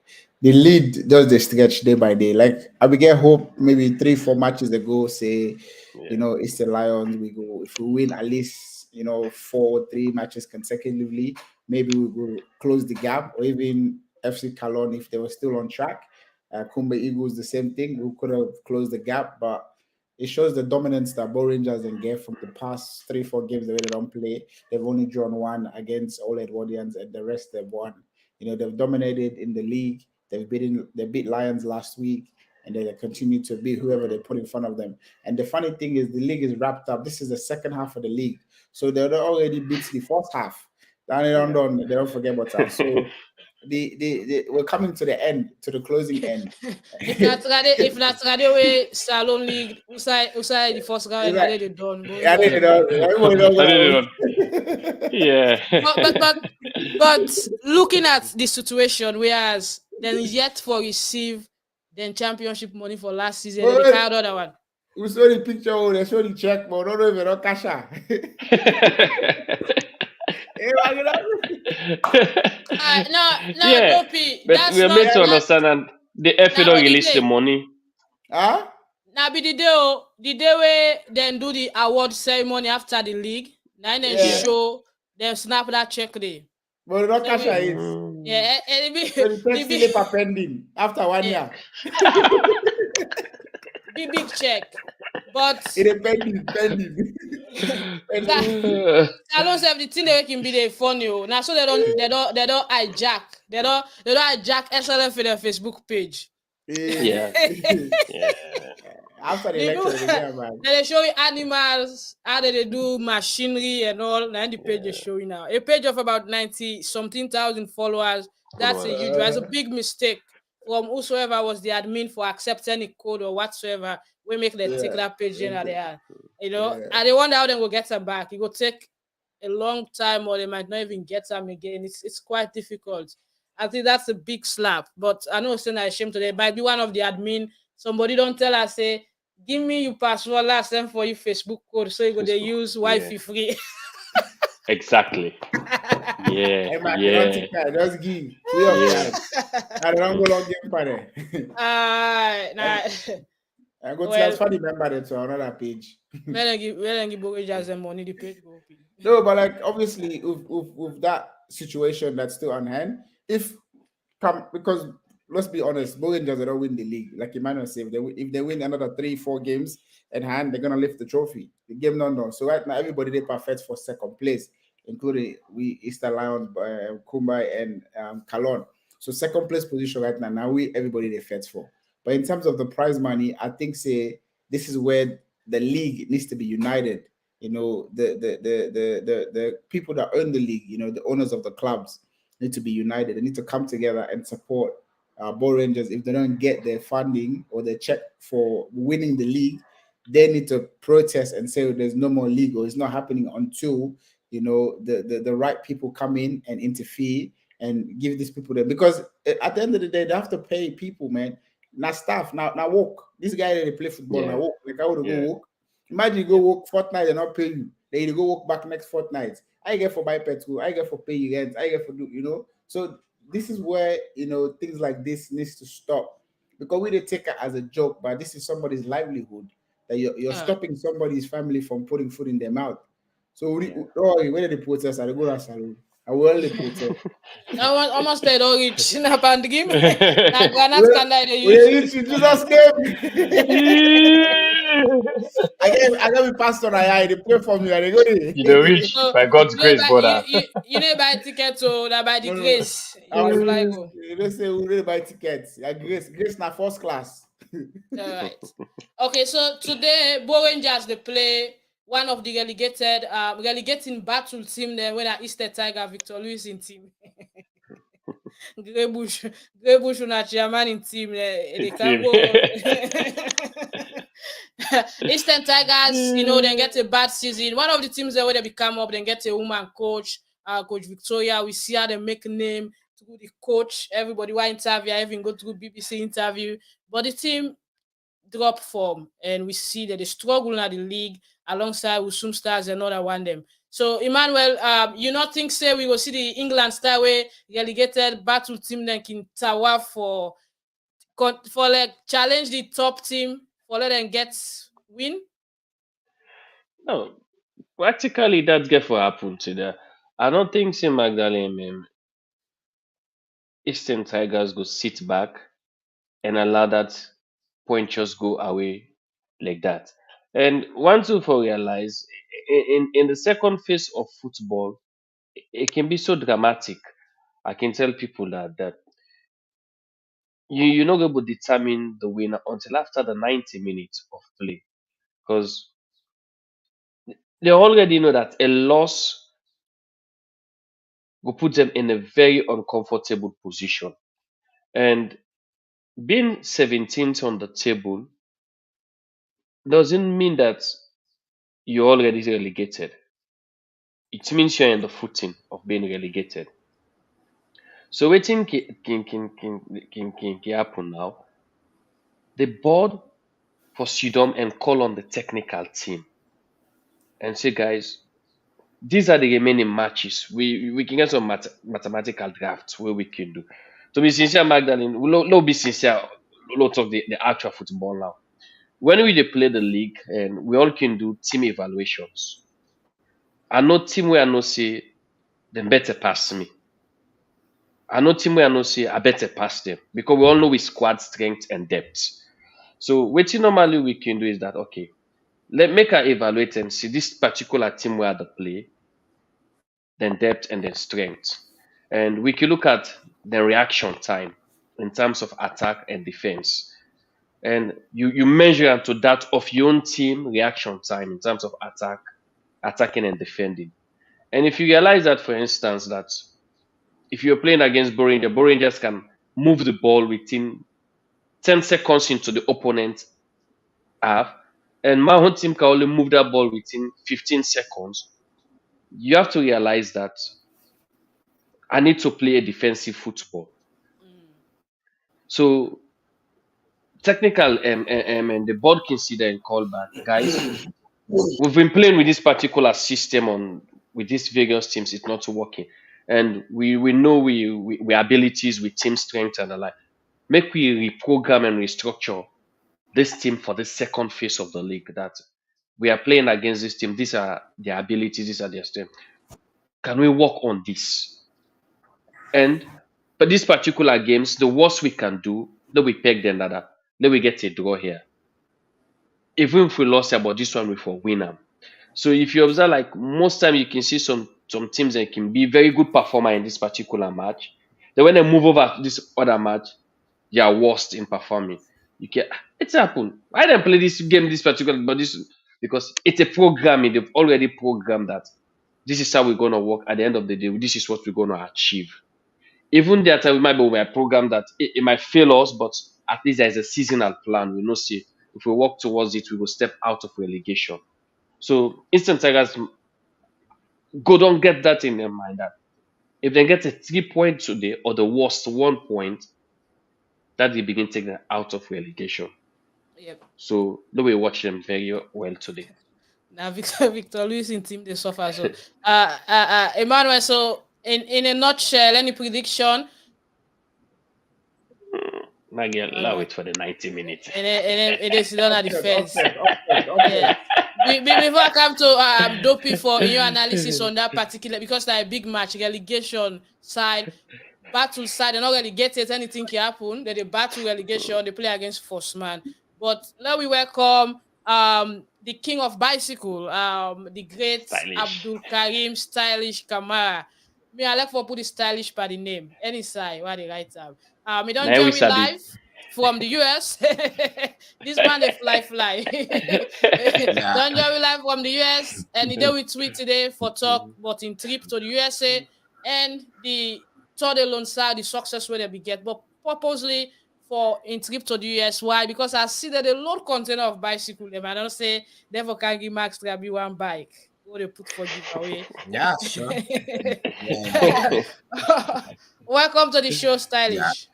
lead does the stretch day by day. Like I will get hope maybe 3-4 matches ago, say, Yeah. it's the Lions, we go if we win at least 4-3 matches consecutively, maybe we will close the gap, or even FC Calon if they were still on track. Kumba Eagles, the same thing. We could have closed the gap, but it shows the dominance that Bo Rangers and get from the past 3-4 games the way they don't play. They've only drawn one against all Edwardians, and the rest they've won. They've dominated in the league. They beat Lions last week, and they continue to beat whoever they put in front of them. And the funny thing is, the league is wrapped up. This is the second half of the league, so they already beat the first half. Then they don't forget what's up. So we're coming to the end, to the closing end. if not way Salone League, usai the first round, and they done. Yeah, they don't. Everybody knows Yeah. But looking at the situation, whereas then yet for receive then championship money for last season, and the kind other one. We saw the picture, they show the check, but don't know if they don't cash out. Dopeii. But we are made to understand that the FA don't release the money. Huh? Now be the day where then do the award ceremony after the league. Now then show them snap that check there. But not cash out. Yeah, and it be pending after 1 year. Big check. But it is pending. Salone have the thing they can be the funny. Now so they don't hijack. They don't hijack SLFA for their Facebook page. Yeah. After the election, they show you animals, how they do machinery and all. Now the page is showing now. A page of about 90-something thousand followers. That's a huge. It's a big mistake from whosoever was the admin for accepting any code or whatsoever. We make them take that page in there. And they wonder how they will get them back. It will take a long time, or they might not even get them again. It's quite difficult. I think that's a big slap. But I know saying I ashamed today. It might be one of the admin. Somebody don't tell us say Give me your password last time for your Facebook code so you go to Facebook, use yeah. Wi-Fi free. Exactly. Yeah, Hey, man, you don't yeah, take that. Just give free of yeah. charge. I don't go log in for it. Nah. I go to Well, transfer the member there to another page. where give Borage them money, the page go open. No, but like obviously with that situation that's still on hand, if because let's be honest, Bo Rangers don't win the league. Like Emmanuel said, if they win another 3-4 games at hand, they're gonna lift the trophy. The game not done. So right now, everybody they perfect for second place, including we Easter Lions, Kumbai, and Kalon. So second place position right now. Now we everybody they fight for. But in terms of the prize money, I think say this is where the league needs to be united. You know, the people that own the league, you know, the owners of the clubs need to be united. They need to come together and support Ball Rangers. If they don't get their funding or their check for winning the league, they need to protest and say there's no more league or it's not happening until you know the right people come in and interfere and give these people the because at the end of the day they have to pay people, man. Now staff, now work. This guy that they play football Yeah. now work. Like I would go Yeah. work. Imagine you go work fortnight and not pay you. Then you go work back next fortnight. I get for buy petrol, I get for pay rent, I get for do you know. So this is where you know things like this needs to stop because we didn't take it as a joke, but this is somebody's livelihood that you're stopping somebody's family from putting food in their mouth. So where did the protest? I go to Salone. I will only protest. Almost said all rich in a pandemic. Now Granite Well, can they we use. reach in Jesus' name. I got me pastor. I they pray for me. And they go. You know, rich So by God's you know grace, buy brother. you know buy ticket to that by the No, no. grace. You I will will fly go. they say we really buy tickets. Yeah, Grace na first class. All right. Okay, so today Bo Rangers they play one of the relegating battle team there when at Easter Tiger Victor Lewis in team. Grey Bush na chairman in team they can go. Eastern Tigers, you know, then get a bad season. One of the teams there where they become up, then get a woman coach, Coach Victoria. We see how they make a name through the coach. Everybody want interview, I even go through BBC interview. But the team drop form, and we see that they struggle in the league alongside Usum Stars and another one them. So Emmanuel, you not think say we will see the England star way relegated battle team then in Tawa for like challenge the top team for let them get win? No, practically that's get what happened today. I don't think say Magdalene Eastern Tigers go sit back and allow that point just go away like that. And one thing for realize in the second phase of football, it can be so dramatic. I can tell people that you're not going to determine the winner until after the 90 minutes of play because they already know that a loss will put them in a very uncomfortable position. And being 17th on the table doesn't mean that you're already relegated. It means you're in the footing of being relegated. So waiting can happen now. The board for Sidom and call on the technical team and say, guys, these are the remaining matches. We can get some mathematical drafts where we can do. To be sincere, Magdalene, we'll be sincere. We'll talk the actual football now. When we dey play the league and we all can do team evaluations, I know team where I know say them better pass me. I know team where I know say I better pass them because we all know we squad strength and depth. So what normally we can do is that okay, let make her evaluate and see this particular team where they play, then depth and then strength. And we can look at the reaction time in terms of attack and defense. And you measure to that of your own team reaction time in terms of attacking and defending. And if you realize that, for instance, that if you're playing against Bo Rangers can move the ball within 10 seconds into the opponent half, and my own team can only move that ball within 15 seconds, you have to realize that I need to play a defensive football. So technical and the board consider and call back, guys. We've been playing with this particular system with these various teams. It's not working, and we know we abilities with team strength and the like. Make we reprogram and restructure this team for the second phase of the league. That we are playing against this team. These are their abilities. These are their strengths. Can we work on this? And for these particular games, the worst we can do, then we peg them that then we get a draw here. Even if we lost about this one, we for win them. So if you observe, like most time, you can see some teams that can be very good performer in this particular match. Then when they move over to this other match, they are worst in performing. You can it's happened. Why didn't play this game this particular but this because it's a programming. They've already programmed that this is how we're gonna work at the end of the day. This is what we're gonna achieve. Even that we might be we programmed that it might fail us, but at least there's a seasonal plan. We know see if we work towards it, we will step out of relegation. So instant tigers go don't get that in their mind that if they get a 3 point today or the worst 1 point, that they begin taking them out of relegation. Yep. So the way we watch them very well today. Now Victor Luis in team they suffer. So Emmanuel, so in a nutshell, any prediction? Nigel, allow it for the 90 minutes. It is done at the fence. Yeah. Before I come to Dopeii for your analysis on that particular, because like a big match, relegation side, battle side, they're not relegated, anything can happen. They battle relegation, they play against Force Man. But let me welcome the king of bicycle, the great Stylish. Abdul Karim, stylish Kamara. Me, I like for put the stylish by the name. Any side, why they write up. We don't join me live from the US. This man they fly. Don't join me live from the US. And today we tweet today for talk, but in trip to the USA and the third alone side, the success where they be get, but purposely for in trip to the US. Why? Because I see that the load container of bicycle them. I don't say therefore can give Max Trabi one bike. What they put for giveaway. Yeah, sure. Welcome to the show, Stylish.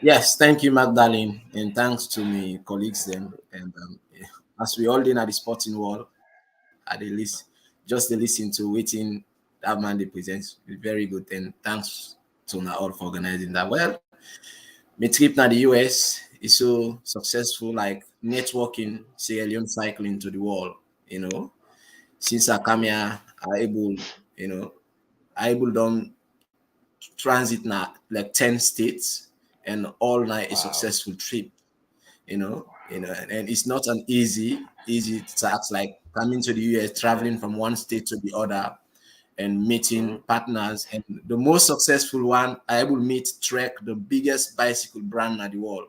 Yes, thank you, Magdalene, and thanks to my colleagues then. And as we all in at the sporting world, at the least, just to listen to waiting that man they presents, very good. And thanks to now all for organizing that. Well, my trip to the US is so successful, like networking Sierra Leone cycling to the world. Since I come here, I able done transit now like 10 states and all night a successful trip. And it's not an easy task like coming to the US, traveling from one state to the other and meeting partners. And the most successful one, I able meet Trek, the biggest bicycle brand in the world.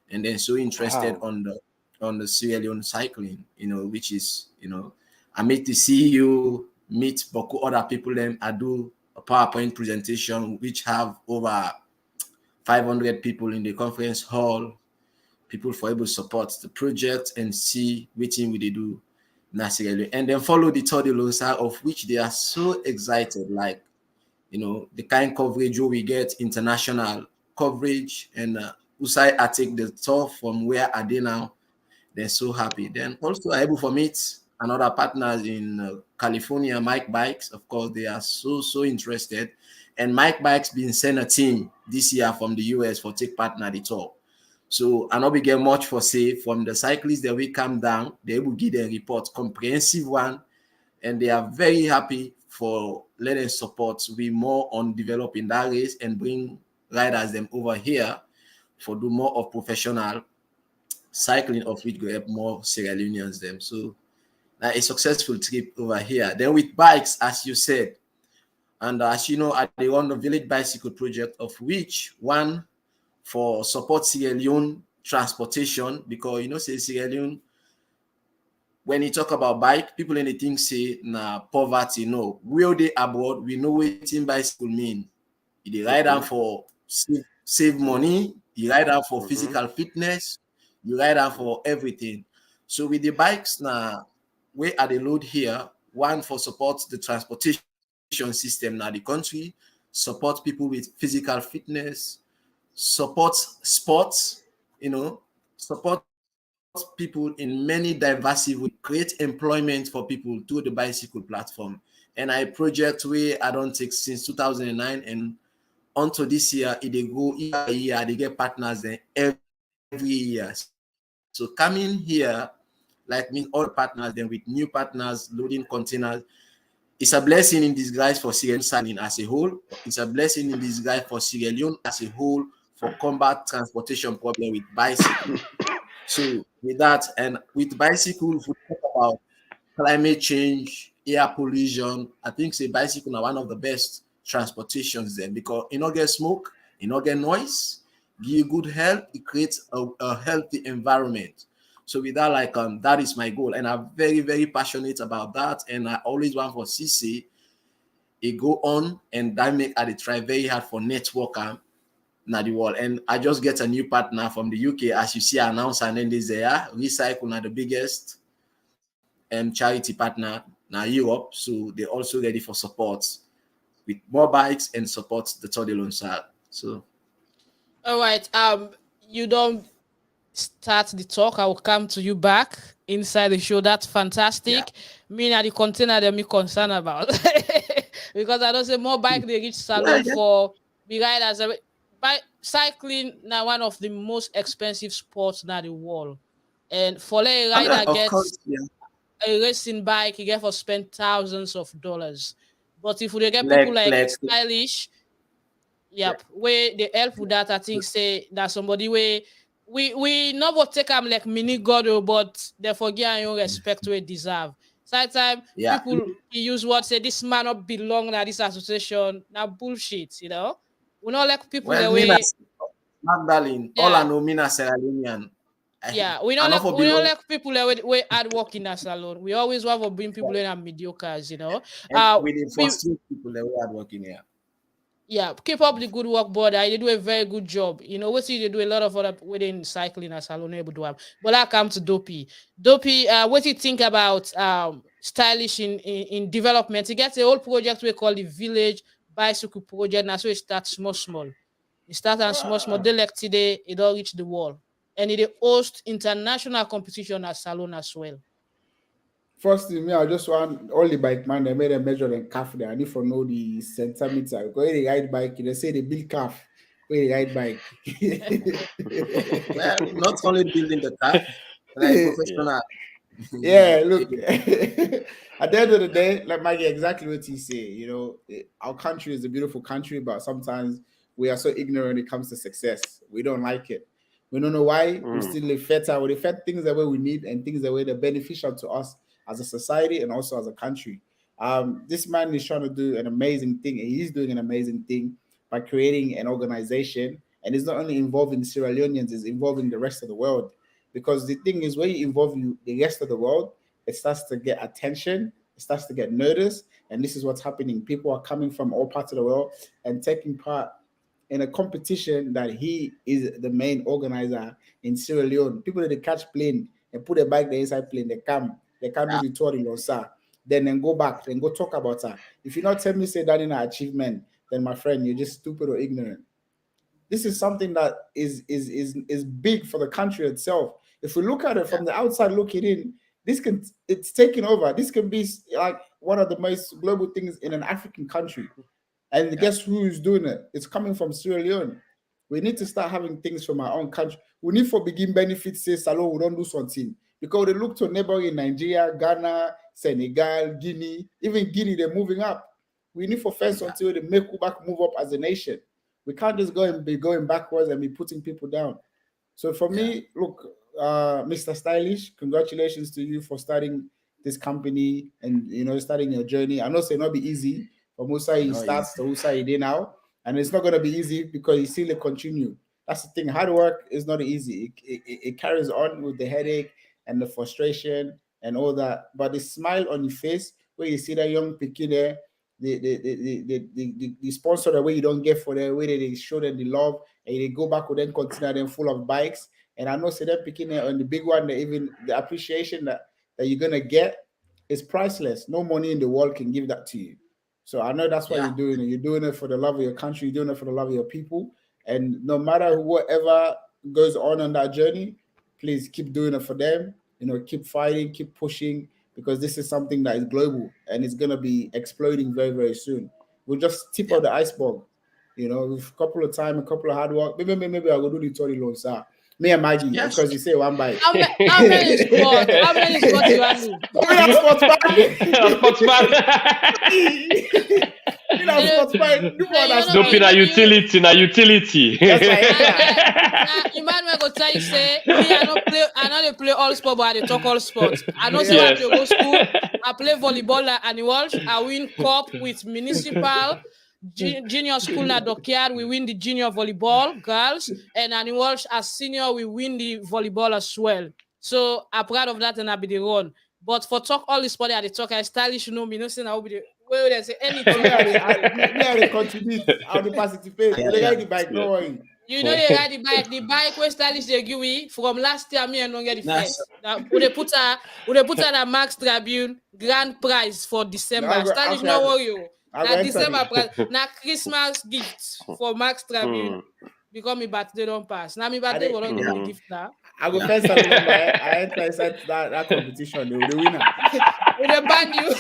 And then so interested on the Sierra Leone cycling, which is, I meet the CEO, meet Boku other people, then I do a PowerPoint presentation, which have over 500 people in the conference hall, people for able to support the project and see which thing we do naturally. And then follow the third side of which they are so excited, like, the kind of coverage we get, international coverage, and Usai I take the tour from where are they now. They're so happy. Then also I able to meet another partners in California, Mike Bikes. Of course, they are so interested. And Mike Bikes been sent a team this year from the US for take partner the tour. So I know we get much for say from the cyclists that we come down, they will give them report, comprehensive one, and they are very happy for letting support we more on developing that race and bring riders them over here for do more of professional cycling, of which go help more Sierra Leoneans them. So a successful trip over here. Then with bikes, as you said, and as you know, they run the Village Bicycle Project, of which one for support Sierra Leone transportation, because say Sierra Leone, when you talk about bike, people in the thing say poverty. No, where they abroad, we know what bicycle mean. They ride out for save money, you ride out for physical fitness, you ride out for everything. So with the bikes now, where are they load here? One for support the transportation system now the country, support people with physical fitness, support sports, support people in many diverse ways, create employment for people through the bicycle platform. And I project where I don't take since 2009 and onto this year, they go year by year, they get partners then every year. So coming here, like me, all partners, then with new partners, loading containers, it's a blessing in disguise for Sierra Leone as a whole. It's a blessing in disguise for Sierra Leone as a whole for combat transportation problem with bicycle. So with that, and with bicycles, we talk about climate change, air pollution. I think say bicycle are one of the best transportations then because you don't get smoke, you don't get noise, give you good health, it creates a healthy environment. So with that, like that is my goal, and I'm very, very passionate about that. And I always want for CC, it go on and that make I try very hard for network na the world. And I just get a new partner from the UK, as you see announced, and then there's there. Recycle are the biggest charity partner now Europe, so they're also ready for support with more bikes and support the third loan side. So All right. You don't start the talk. I will come to you back inside the show. That's fantastic. Me and the container that me concerned about because I don't say more bike they reach Salone for the riders. By cycling now one of the most expensive sports now the world, and for a rider gets a racing bike, you get for spend thousands of dollars. But if we get people like Stylish, where they help with that, I think say that somebody where we not take them like mini god, but they forget your respect we deserve. Sometimes people use what say this man not belong to this association. Now bullshit, we not like people the way Magdalene, all I know me Sierra Leonean. We don't like people that we hard work in a salon. We always want to bring people in and mediocres, we frustrate people that we hard working here. Yeah, keep up the good work, brother. You do a very good job. We see you do a lot of other within cycling as Salone able to have. But I come to Dopeii. Dopeii, what do you think about stylish in development? You get a whole project we call the Village Bicycle Project. Now so it starts small. It starts on small. They like today, it all reach the wall. And it host international competition at Salone as well. First thing, me, I just want all the bike man, they made a measure and calf there. I need to know the centimeter. Because they ride bike, they say they build calf. Where they ride bike. Well, not only building the calf, like professional. Yeah, look. At the end of the day, like Maggie, exactly what you say. Our country is a beautiful country, but sometimes we are so ignorant when it comes to success. We don't like it. We don't know why. We still live fertile. We fed things the way we need and things the way they're beneficial to us as a society and also as a country. This man is trying to do an amazing thing, and he's doing an amazing thing by creating an organization. And it's not only involving Sierra Leoneans, it's involving the rest of the world. Because the thing is, when you involve the rest of the world, it starts to get attention, it starts to get noticed, and this is what's happening. People are coming from all parts of the world and taking part in a competition that he is the main organizer in Sierra Leone. People that they catch plane and put a bike there inside plane, they come do the tour in Losa, then go back, then go talk about her. If you not tell me say that in an achievement, then my friend, you're just stupid or ignorant. This is something that is big for the country itself. If we look at it from the outside looking in, it's taking over. This can be like one of the most global things in an African country. And guess who's doing it? It's coming from Sierra Leone. We need to start having things from our own country. We need for begin benefits, say Salone, we don't do something. Because they look to neighboring Nigeria, Ghana, Senegal, Guinea, even Guinea, they're moving up. We need for first until they make back move up as a nation. We can't just go and be going backwards and be putting people down. So for me, look, Mr. Stylish, congratulations to you for starting this company and starting your journey. I know it's not be easy. From Musa he starts to Musa he did now, and it's not gonna be easy because he still continue. That's the thing. Hard work is not easy. It carries on with the headache and the frustration and all that. But the smile on your face where you see that young pikin there, the sponsor the way you don't get for the way they show them the love and they go back with them container them full of bikes. And I know say that picking there on the big one, even the appreciation that you're gonna get is priceless. No money in the world can give that to you. So I know that's why you're doing it. You're doing it for the love of your country. You're doing it for the love of your people. And no matter whatever goes on that journey, please keep doing it for them. Keep fighting, keep pushing, because this is something that is global and it's gonna be exploding very, very soon. We'll just tip of the iceberg. With a couple of time, a couple of hard work. Maybe I'll go do the Tory loan, sir. Me and Maggie, Yes. because you say one bite. How many squats? How many squats you want to do? Sports Sportsman. Dopeii na utility. That's right. Emmanuel go tell you say me I don't play all sport, but I dey talk all sports. I know say I dey go school. I play volleyball like Annie Walsh. I win cup with municipal. Junior school na Dopeii, we win the junior volleyball girls, and Annie Walsh as senior we win the volleyball as well. So I'm proud of that, and I be the run. But for talk all the sport I dey talk, I stylish me. No say I will be the way they say anything. I contribute. I'll be participate. They ride the bike. No worry. They ride the bike. The bike where stylish they give me from last year. Me and don't get the first. Now we put her a Max Tribune grand prize for December. Stylish, no worry. Now December prize. Now Christmas gift for Max Tribune. Because my birthday don't pass. Now my birthday will not get the gift now. I go first Salone, I enter inside that competition. They will the winner. Will they ban you?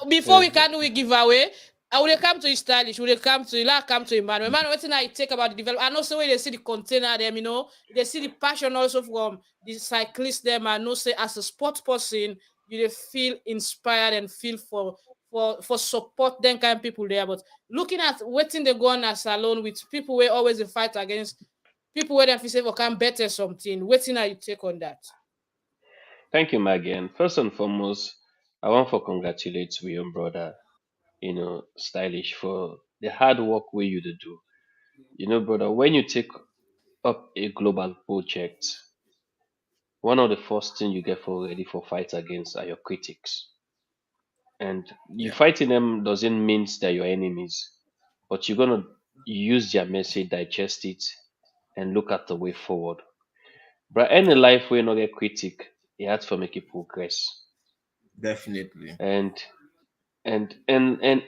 Before we can do a giveaway, I will come to you stylish. Will they come to Emmanuel? Emmanuel, what I take about the development? And also when they see the container them, they see the passion also from the cyclists them. And also as a sports person, you feel inspired and feel for support them kind of people there. But looking at waiting they go on as Salone with people where always they fight against people where they feel say can better something. Waiting how you take on that. Thank you, Maggie. And first and foremost, I want to congratulate your young brother, Stylish, for the hard work where you do. Brother, when you take up a global project, one of the first things you get ready for fight against are your critics. And you fighting them doesn't mean they're your enemies, but you're gonna use their message, digest it, and look at the way forward. But any life where you not get critic, it has to make you progress. Definitely. And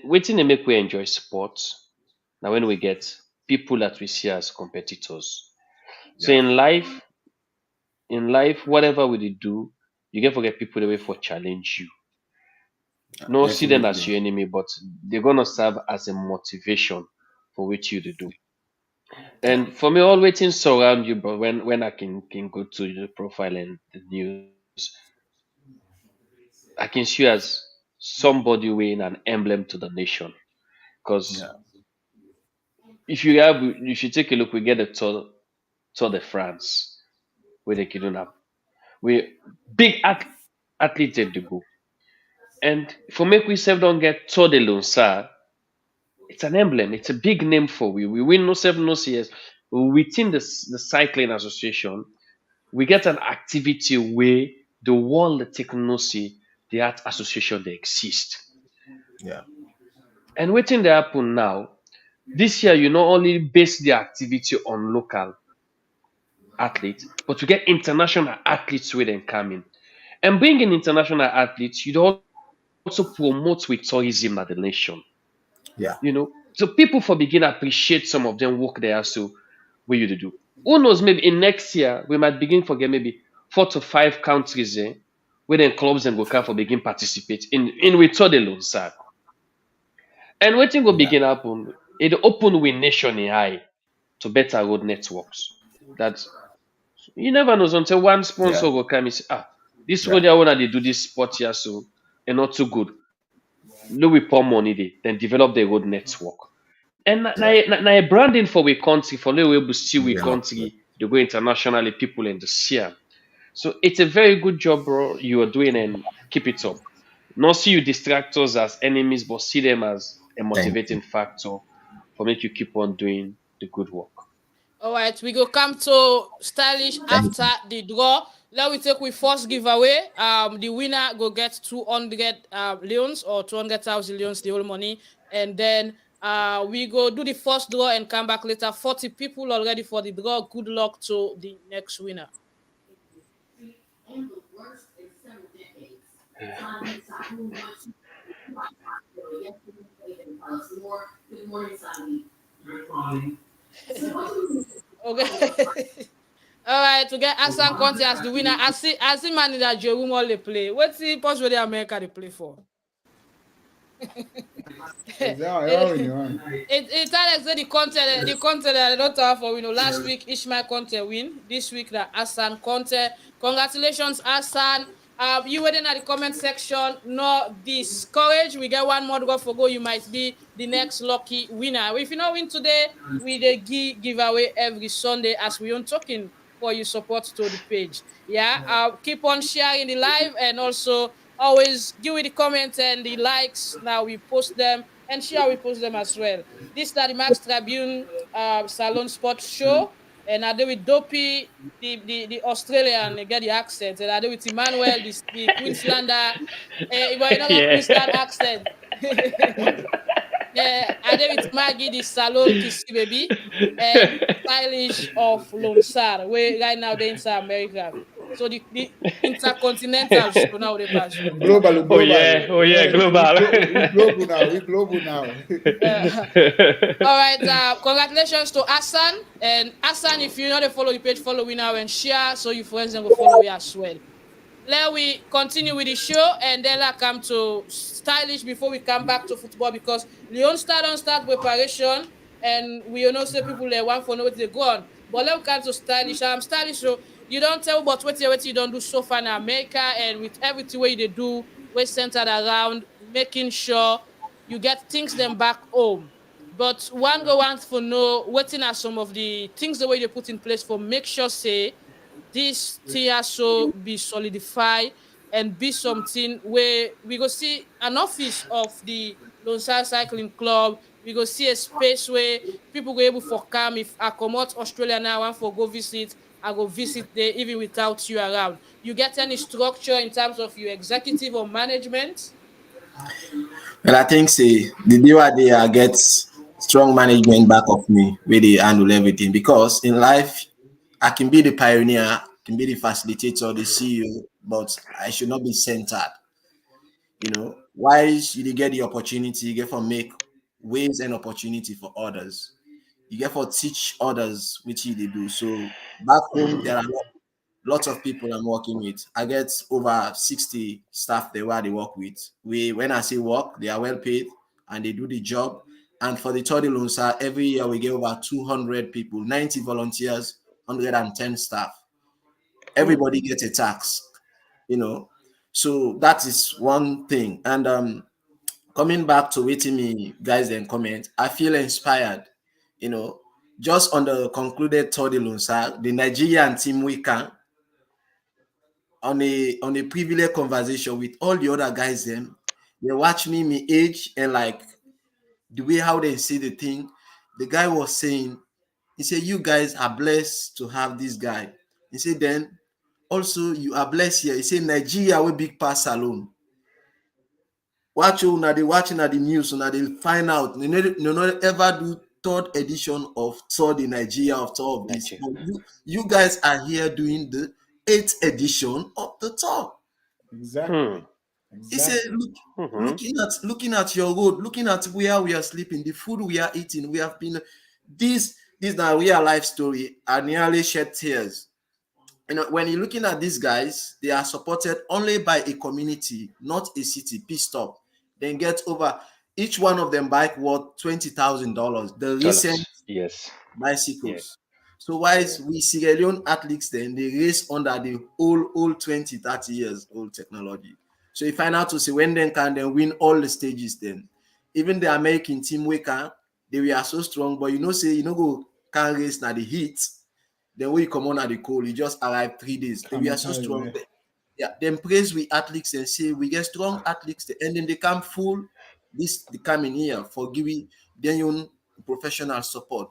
waiting to make we enjoy sports. Now when we get people that we see as competitors. So in life, whatever we do, you get forget people the way for challenge you. No, see them as your enemy, but they're gonna serve as a motivation for which you to do. And for me, all waiting surround you, but when I can go to the profile and the news, I can see you as somebody wearing an emblem to the nation. Because if you take a look, we get the Tour de France, where they can up. We big athletes at the go. And for make we self don't get Tour de Lonsa, it's an emblem. It's a big name for we. We win no CS. Within the cycling association, we get an activity where the world take no see the art association they exist. Yeah. And waiting they happen now. This year, you not only base the activity on local athletes, but we get international athletes where they come in. And bringing international athletes, you also promote with tourism at the nation. Yeah. So people for begin appreciate some of them work there. So what you do? Who knows? Maybe in next year we might begin forget maybe 4 to 5 countries where then clubs and go come for begin participate in with Tour de Lonsa. And waiting will begin happen. It open with nation in high to better road networks. That you never know until one sponsor will come and say, this road I want to do this sport here, so and not too good. No, we pour money there, then develop the road network. And now branding for we country, for the way we see we country, they go internationally, people in the Sierra. So it's a very good job, bro, you are doing, and keep it up. Not see you distractors as enemies, but see them as a motivating factor for make you keep on doing the good work. All right, we go come to Stylish after the draw. Let we take we first giveaway. The winner go get 200 leons or 200,000 leons, the whole money, and then we go do the first draw and come back later. 40 people already for the draw. Good luck to the next winner. Okay. All right, to get Hassan Conte as the winner. I see man that Jerome all they play. What's the post where the America they play for? It's Alex said the Conte that I don't have for last week Ishmael Conte win. This week that Hassan Conte. Congratulations, Hassan. You were in at the comment section. No discourage. We get one more go for go. You might be the next lucky winner. If you not win today, we the giveaway every Sunday as we on talking for your support to the page. Yeah. Keep on sharing the live and also always give me the comments and the likes. Now we post them and share we post them as well. This is the Max Tribune Salone Sports show, and I do with Dopeii, the Australian, they get the accent, and I do with Emmanuel, the Queenslander, but you know got Queensland accent. Yeah, I do with Maggie, the Salone Kissy baby, and Stylish of Lonsar, where right now they're in South America. So the intercontinental show now they pass. Global. Oh yeah, global. We global now. All right, congratulations to Hassan. And Hassan, if you know to follow the page, follow me now and share so your friends can go follow me as well. Let we continue with the show and then I come to Stylish before we come back to football because Leon start preparation and we know say people they want for know what they go on. But let we come to Stylish. I'm Stylish, so you don't tell about what you don't do so far in America and with everything way they do, we're centered around making sure you get things them back home. But one go wants to know what are some of the things the way they put in place for make sure say this TSO be solidified and be something where we go see an office of the Lone Star Cycling Club. We go see a space where people go able to come. If I come out Australia now, I want for go visit, I go visit there even without you around. You get any structure in terms of your executive or management? Well, I think say the day where they get strong management back of me where they handle everything because in life I can be the pioneer, can be the facilitator, the CEO, but I should not be centered. Why should you get the opportunity, you get for make ways and opportunity for others. You get for teach others which they do. So back home there are lots of people I'm working with. I get over 60 staff there where they work with. When I say work, they are well paid and they do the job. And for the Todi Lunsa, every year we get over 200 people, 90 volunteers, 110 staff. Everybody gets a tax. So that is one thing. And coming back to waiting me guys then comment, I feel inspired, just on the concluded Todi Lunsa, the Nigerian team we can on a privileged conversation with all the other guys them. They watch me age and like the way how they see the thing. The guy was saying, he said, you guys are blessed to have this guy. He said, then also you are blessed here. He said, Nigeria will big pass Salone. Watch you now, they watching at the news, so now they find out. They not ever do third edition of Tour de Nigeria of Tour of this. But you guys are here doing the 8th edition of the tour. Exactly. He said, looking at your road, looking at where we are sleeping, the food we are eating, we have been this now real life story. I nearly shed tears. When you're looking at these guys, they are supported only by a community, not a city. Pissed off. Then get over each one of them bike worth $20,000. The recent bicycles. Yes. So why is we Sierra Leone athletes then they race under the old 20, 30 years old technology. So you find out to say when they can then win all the stages then. Even the American team we can, they were so strong, but say go can race now the heat. Then when you come on at the cold, you just arrive 3 days. They were so strong. Yeah, then praise we athletes and say we get strong athletes and then they come full they come in here for giving their own professional support.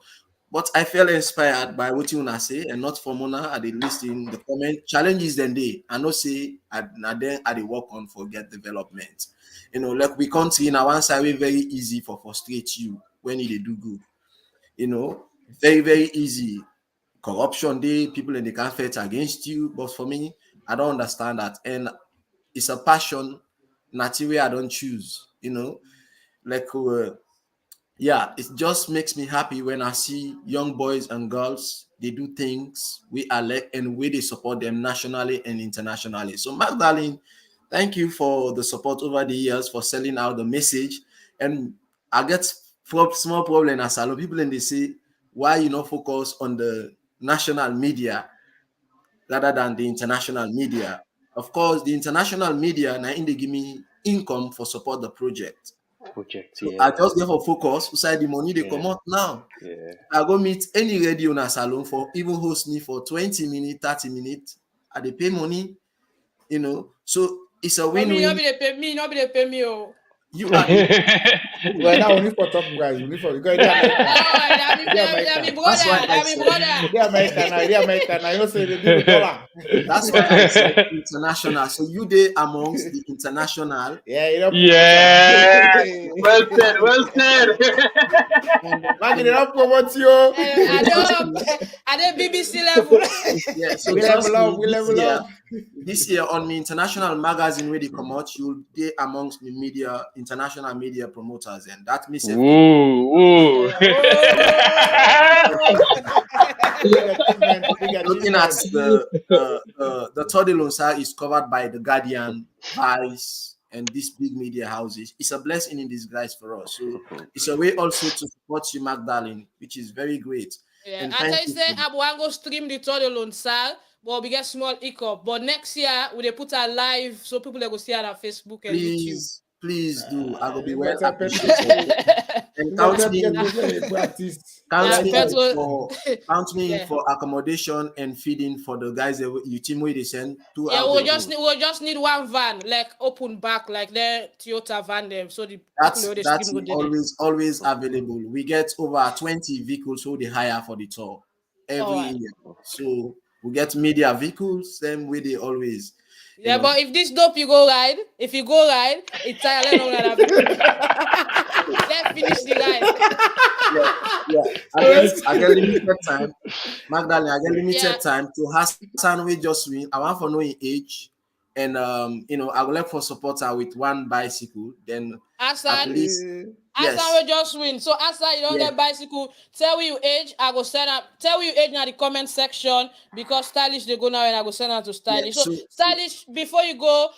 But I felt inspired by what you wanna say and not from Mona at the list in the comment. Challenges then they I know say then I work on for get development. Like we can't see in our one side way very easy for frustrate you when you do good. Very, very easy. Corruption day, people in the can't fight against you. But for me, I don't understand that. And it's a passion, naturally I don't choose, like yeah, it just makes me happy when I see young boys and girls, they do things we elect and we they support them nationally and internationally. So Magdalene, thank you for the support over the years for selling out the message. And I get small problem as a lot of people and they say, why you not focus on the national media rather than the international media? Of course, the international media now in they give me income for support the project. Project, So I yeah. just therefore focus beside the money they Yeah. come out now. Yeah. I go meet any radio in a salon for even host me for 20 minutes, 30 minutes. I they pay money, you know. So it's a Me, win-win. not be they pay me, not be they pay me. Oh. You are the Well, now we need for top price. We need for because they're American. that be They're me American. brother, That's why I that be said brother. They're American now. They're American now. You know, say they deal with dollar. that's why I said international. So you they amongst the international. Yeah, you know. Yes. Well said. Well said. Maggie, they don't promote you. I don't BBC level. Yeah, so We trust level up. me, We level up. this year on me international magazine where they come out, you'll be amongst the media, international media promoters, and that means Ooh. Big achievement. Big looking at achievement. the third Lonsa is covered by the Guardian, Vice, and these big media houses. It's a blessing in disguise for us. So it's a way also to support you, Magdalene, which is very great. Yeah, And I thank tell you, you. say I will go stream the total on sale, but we get small hiccup. But next year we they put a live so people they go see it on Facebook and YouTube. Please do. I will be You well better appreciated. And You count better me, get this when you practice. count me in Petrol- for count me in Yeah. for accommodation and feeding for the guys that you team where they send two Yeah, out. we'll just need one van, like open back, like the Toyota van them. So the That's people who they stream go there. always available. We get over 20 vehicles who they hire for the tour every Alright. year. So we get media vehicles, same way they always. Yeah, know. but if this dope you go ride, it's entirely not gonna be. Let's finish the ride. Yeah. I get limited time. Magdalene, I get limited Yeah. time to Hassan we just win. I want for knowing age. And I would like for supporter with one bicycle. Then at Hassan, least Hassan yes. will just win. So Hassan, you don't Yeah. get bicycle. Tell you age, I go send up. Tell you age in the comment section because stylish they go now and I go send out to stylish. Yeah, so so- stylish, before you go,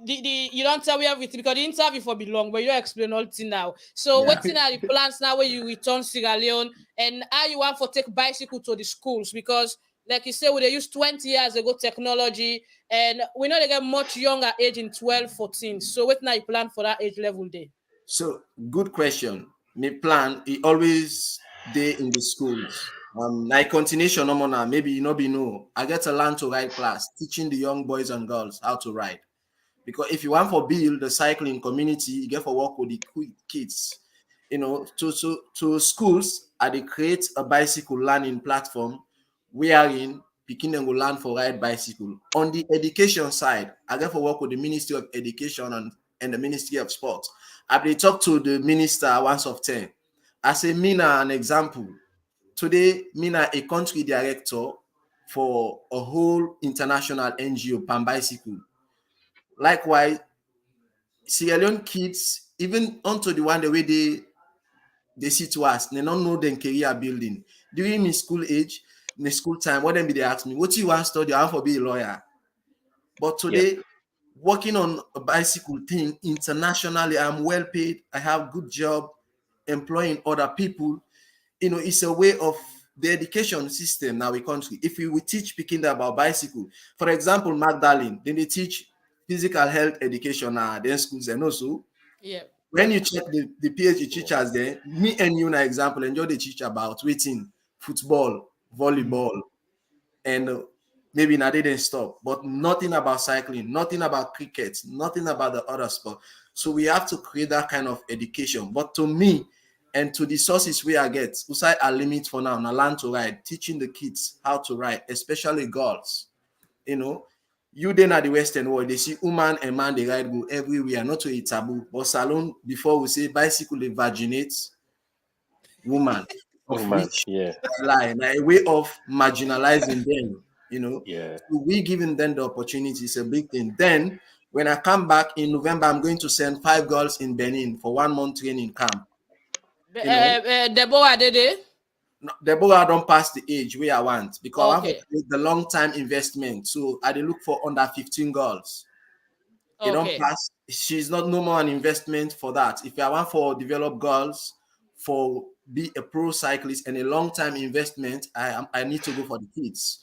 the you don't tell me everything because the interview for be long, but you don't explain all thing now. So Yeah. what's in the plans now where you return Sierra Leone and how you want for take bicycle to the schools because like you say, we they use 20 years ago technology, and we know they get much younger age in 12, 14. So what now you plan for that age level day? So good question. My plan it always day in the schools. Like continuation no now. Maybe you know be no. I get a learn to ride class, teaching the young boys and girls how to ride. Because if you want for build the cycling community, you get for work with the kids. To schools, they create a bicycle learning platform wherein Pekin will learn for ride bicycle. On the education side, I get for work with the Ministry of Education and the Ministry of Sport. I they talk to the minister once of 10. I say Mina an example. Today, Mina a country director for a whole international NGO Pan Bicycle. Likewise, Sierra Leone kids, even onto the one the way they see to us, they don't know them career building. During my school age, in the school time, what them be they ask me, what you want to study? I want to be a lawyer. But today, working on a bicycle thing internationally, I'm well paid, I have good job, employing other people. It's a way of the education system now in country. If we teach picking about bicycle, for example, Magdalene, then they teach physical health education now, then schools and also Yeah. when you check the PhD teachers there, me and you, na example, enjoy the teach about waiting, football, volleyball, and maybe now they didn't stop, but nothing about cycling, nothing about cricket, nothing about the other sport. So we have to create that kind of education. But to me, and to the sources we are get, outside our limit for now, learn to ride, teaching the kids how to ride, especially girls. You then at the Western world, they see woman and man they ride go everywhere, not to a taboo. But Salone, before we say bicycle they vaginate woman, of which lie, like a way of marginalizing them, Yeah. So we giving them the opportunity is a big thing. Then when I come back in November, I'm going to send 5 girls in Benin for 1 month training camp. Deborah, did they? No, Deborah don't pass the age where I want because I want Okay. to create the long time investment. So I dey look for under 15 girls. They don't Okay. pass. She's not no more an investment for that. If I want for develop girls for be a pro cyclist and a long time investment, I need to go for the kids.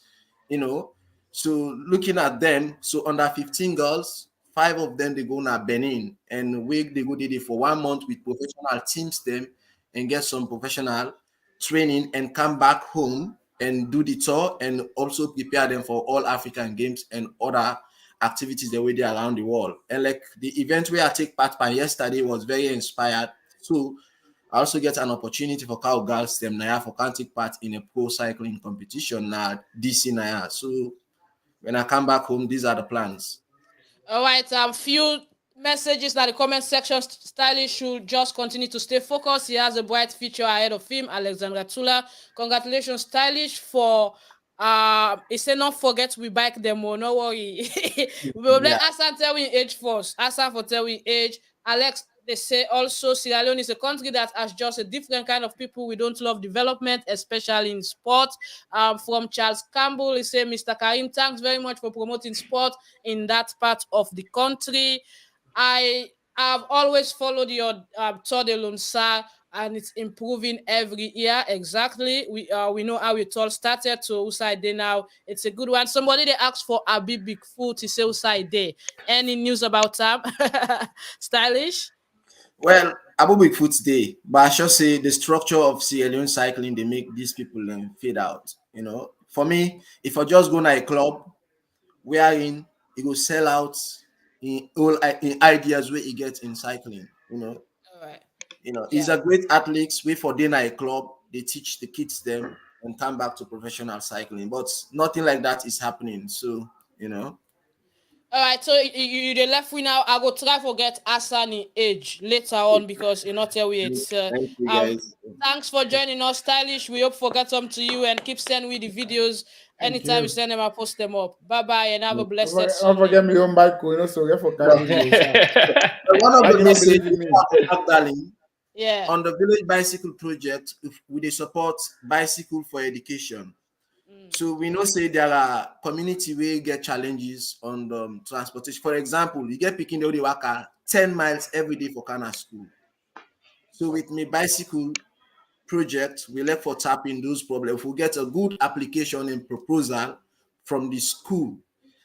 You know, so looking at them, so under 15 girls, 5 of them they go now Benin and they go there for 1 month with professional teams them and get some professional training and come back home and do the tour and also prepare them for all African games and other activities the way they around the world. And like the event where I take part by yesterday was very inspired. So I also get an opportunity for cow girls them now for can take part in a pro cycling competition now DC now. So when I come back home, these are the plans. All right, few messages that the comment section. Stylish should just continue to stay focused. He has a bright future ahead of him. Alexandra Tula, congratulations, Stylish, for he said not forget we bike them. Oh, no worry. We will let Asan tell we age first. Asan for tell we age. Alex, they say also Sierra Leone is a country that has just a different kind of people. We don't love development, especially in sport. From Charles Campbell, he said, Mr. Karim, thanks very much for promoting sport in that part of the country. I have always followed your Tour de Lunsa, and it's improving every year. Exactly. We know how it all started. So Usai Day now, it's a good one. Somebody they asked for Abi Bigfoot. He say Usai Day. Any news about him? Stylish? Well, Abu Bigfoot's day, but I should say the structure of Sierra Leone cycling, they make these people fade out. You know, for me, if I just go to a club wherein it will sell out in all in ideas where he gets in cycling, All right. He's a great athlete. Wait for dinner a club, they teach the kids them and come back to professional cycling, but nothing like that is happening. So, All right, so you the left wing now. I go try forget Asani age later on because you not tell we it's thank you guys. Thanks for joining us, Stylish. We hope forget some to you and keep sending me the videos. Anytime you send them, I post them up. Bye bye and have a blessed Don't Sunday. forget me on bike, so get for carry One of the don't messages believe in me. Magdalene, Yeah. on the village bicycle project, we they support bicycle for education. So we know say there are community where get challenges on the transportation. For example, you get picking the waka 10 miles every day for Konneh school. So with me bicycle project, we left for tapping those problems. If we get a good application and proposal from the school,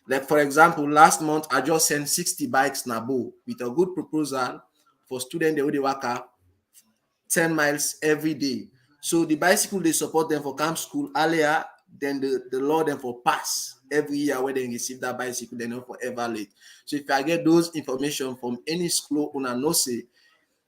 like for example, last month I just sent 60 bikes Nabo with a good proposal for student the Odiwaka 10 miles every day. So the bicycle they support them for camp school earlier than the law them for pass every year when they receive that bicycle, they're not forever late. So if I get those information from any school on a no say,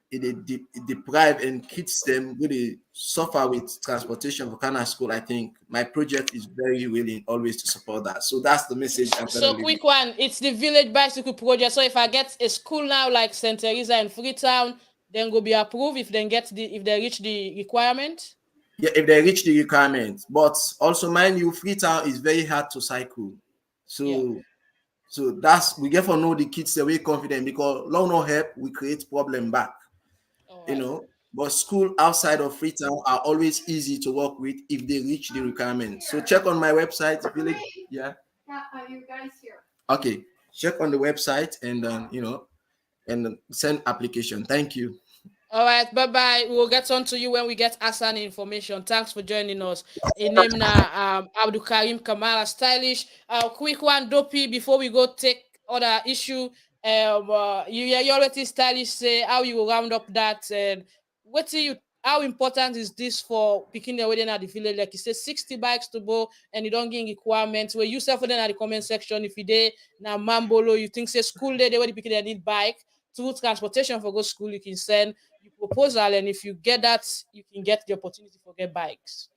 it deprive and kids them really suffer with transportation for Konneh school. I think my project is very willing always to support that. So that's the message I'm So telling you. quick one, it's the village bicycle project. So if I get a school now like St. Teresa in Freetown, then go be approved if they reach the requirement. Yeah, if they reach the requirement. But also mind you, Freetown is very hard to cycle. So Yeah. so that's we get for know the kids the way confident because long no help, we create problem back. All right. But school outside of Freetown are always easy to work with if they reach the requirements. So check on my website, village. Yeah. Are you guys here? Okay. Check on the website and and send application. Thank you. All right, bye bye. We'll get on to you when we get Asan information. Thanks for joining us. In name now, Abdul Karim Kamara, stylish. Quick one, Dopeii, before we go take other issue. You already stylish say how you will round up that and what do you how important is this for picking the wedding at the village? Like you say, 60 bikes to go and you don't get requirements. Where you self then at the comment section if you did now Mambolo, you think say school day they already picking their need bike through transportation for go school, you can send your proposal, and if you get that, you can get the opportunity for get bikes.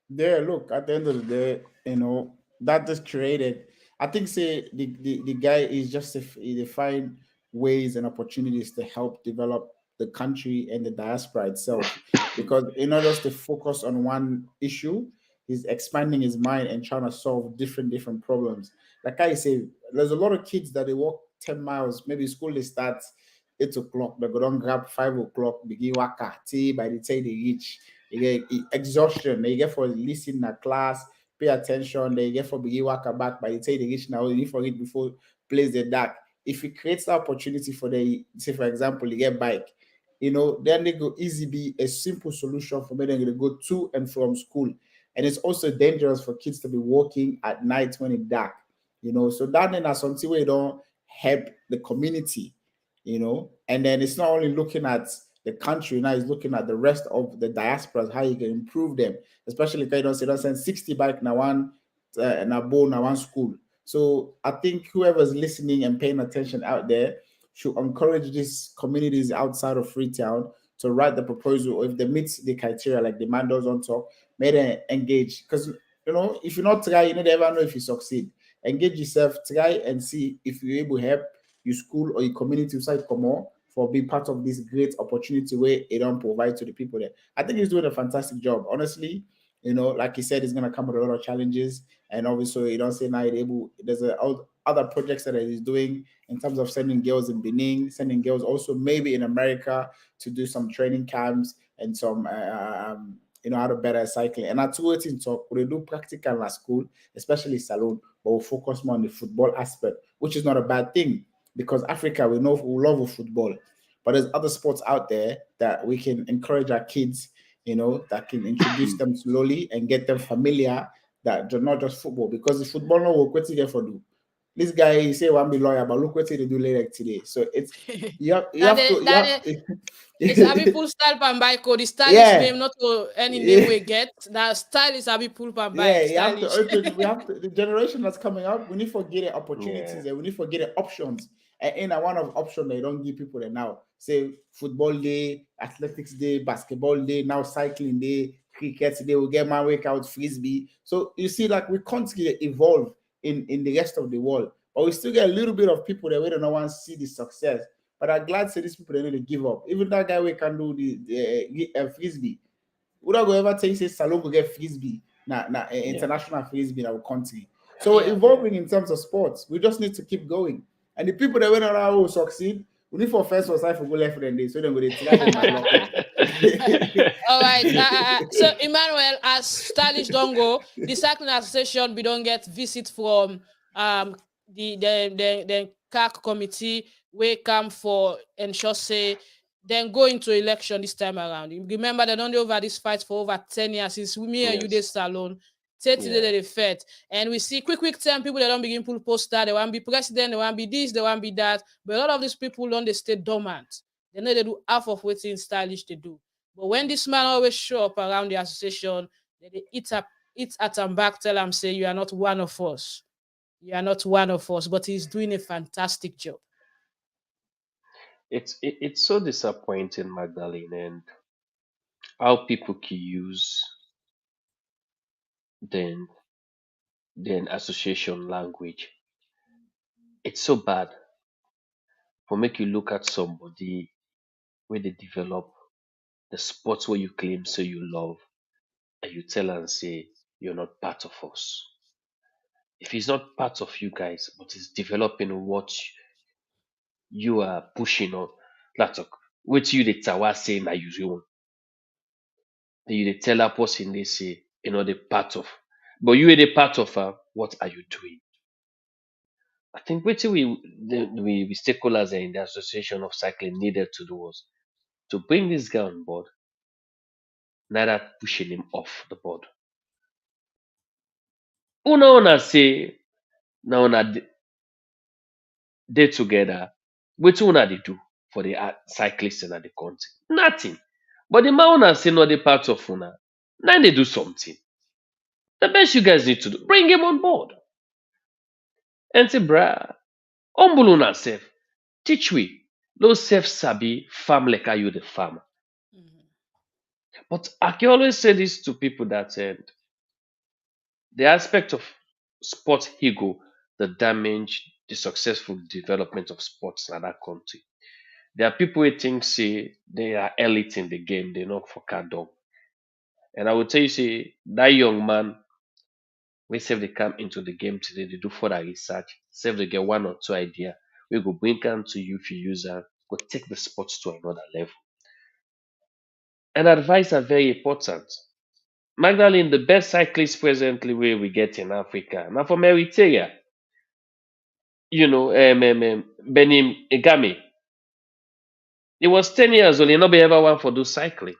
Yeah, look, at the end of the day, that is created. I think say the guy is just they find ways and opportunities to help develop the country and the diaspora itself. Because in order to focus on one issue, he's expanding his mind and trying to solve different problems. Like I say, there's a lot of kids that they walk 10 miles, maybe school they start 8 o'clock. They go down grab 5 o'clock, begin waka. Till by the time they reach, you get exhaustion. They get for listening to class, pay attention. They get for begin waka back. By the time they reach now, you need for it before place the dark. If it creates the opportunity for the, say for example, you get bike, then they go easy be a simple solution for me. They're going to go to and from school. And it's also dangerous for kids to be walking at night when it's dark, So that then is something where you don't help the community, And then it's not only looking at the country, now it's looking at the rest of the diasporas, how you can improve them, especially because you don't send 60 bike now one na bowl now one school. So I think whoever's listening and paying attention out there should encourage these communities outside of Freetown to write the proposal, or if they meet the criteria, like the man does on top, may they engage. Because, if you not try, you never know if you succeed. Engage yourself, try and see if you're able to help your school or your community side come on for being part of this great opportunity where it don't provide to the people there. I think he's doing a fantastic job. Honestly, like he said, it's going to come with a lot of challenges. And obviously, you don't say now there's other projects that he's doing in terms of sending girls in Benin, sending girls also maybe in America to do some training camps and some, how to better cycling. And I told him talk, we do practical at school, especially Salone, but we'll focus more on the football aspect, which is not a bad thing because Africa, we know we love football. But there's other sports out there that we can encourage our kids, that can introduce them slowly and get them familiar that they're not just football. Because the football no work, what you for do? This guy he say one be lawyer, but look what they do later today. So it's it's Abi pull style pan bike. The stylish name, not to any name we get. That style is Abi pull pan bike. Yeah, we have to the generation that's coming up, we need to get the opportunities and we need to get the options. And in one of options they don't give people now. Say football day, athletics day, basketball day, now cycling day, cricket day, we'll get my workout, frisbee. So you see, like we constantly evolve in the rest of the world. But we still get a little bit of people that we don't want to see the success. But I'm glad to see these people they need to give up. Even that guy we can do the frisbee. Would I go ever take say Salone go get frisbee? International frisbee in our country. So we're evolving in terms of sports. We just need to keep going. And the people that went around will succeed. We need for first or side for go left than this. So then we try them. All right. So Emmanuel, as stylish don't go, the cycling association we don't get visit from the CAC committee we come for ensure say then go into election this time around. You remember they don't over this fight for over 10 years since me and you did Salone. 30 days they fed. And we see quick time people that don't begin pull poster, they want to be president, they want to be this, they want to be that. But a lot of these people don't they stay dormant. They know they do half of what in stylish they do. But when this man always show up around the association, they eat at and back, tell him, say, you are not one of us. You are not one of us, but he's doing a fantastic job. It's so disappointing, Magdalene, and how people can use then association language. It's so bad for make you look at somebody where they develop the sports where you claim so you love, and you tell and say you're not part of us. If he's not part of you guys, but he's developing what you are pushing on, that's what you the tawa say na you want. You the tell a person they say the part of, but you are the part of her. What are you doing? I think what we stakeholders in the Association of Cycling needed to do was to bring this guy on board, not that pushing him off the board. Una say now they together. What una they do for the cyclists in the country? Nothing. But the man una say not the part of una. Now they do something. The best you guys need to do, bring him on board. And say, bruh, humble una self. Teach we. Those self sabi farm like are you the farmer. But I can always say this to people that the aspect of sports ego, the damage, the successful development of sports in that country. There are people who think say they are elite in the game, they know for car dog. And I will tell you, say that young man, we save they come into the game today, they do further research, save they get one or two idea, we go bring them to you if you use them, could take the sports to another level. And advice are very important. Magdalene, the best cyclist presently where we get in Africa, now from Eritrea, Benin Igami. He was 10 years old, he not be ever one for do cycling.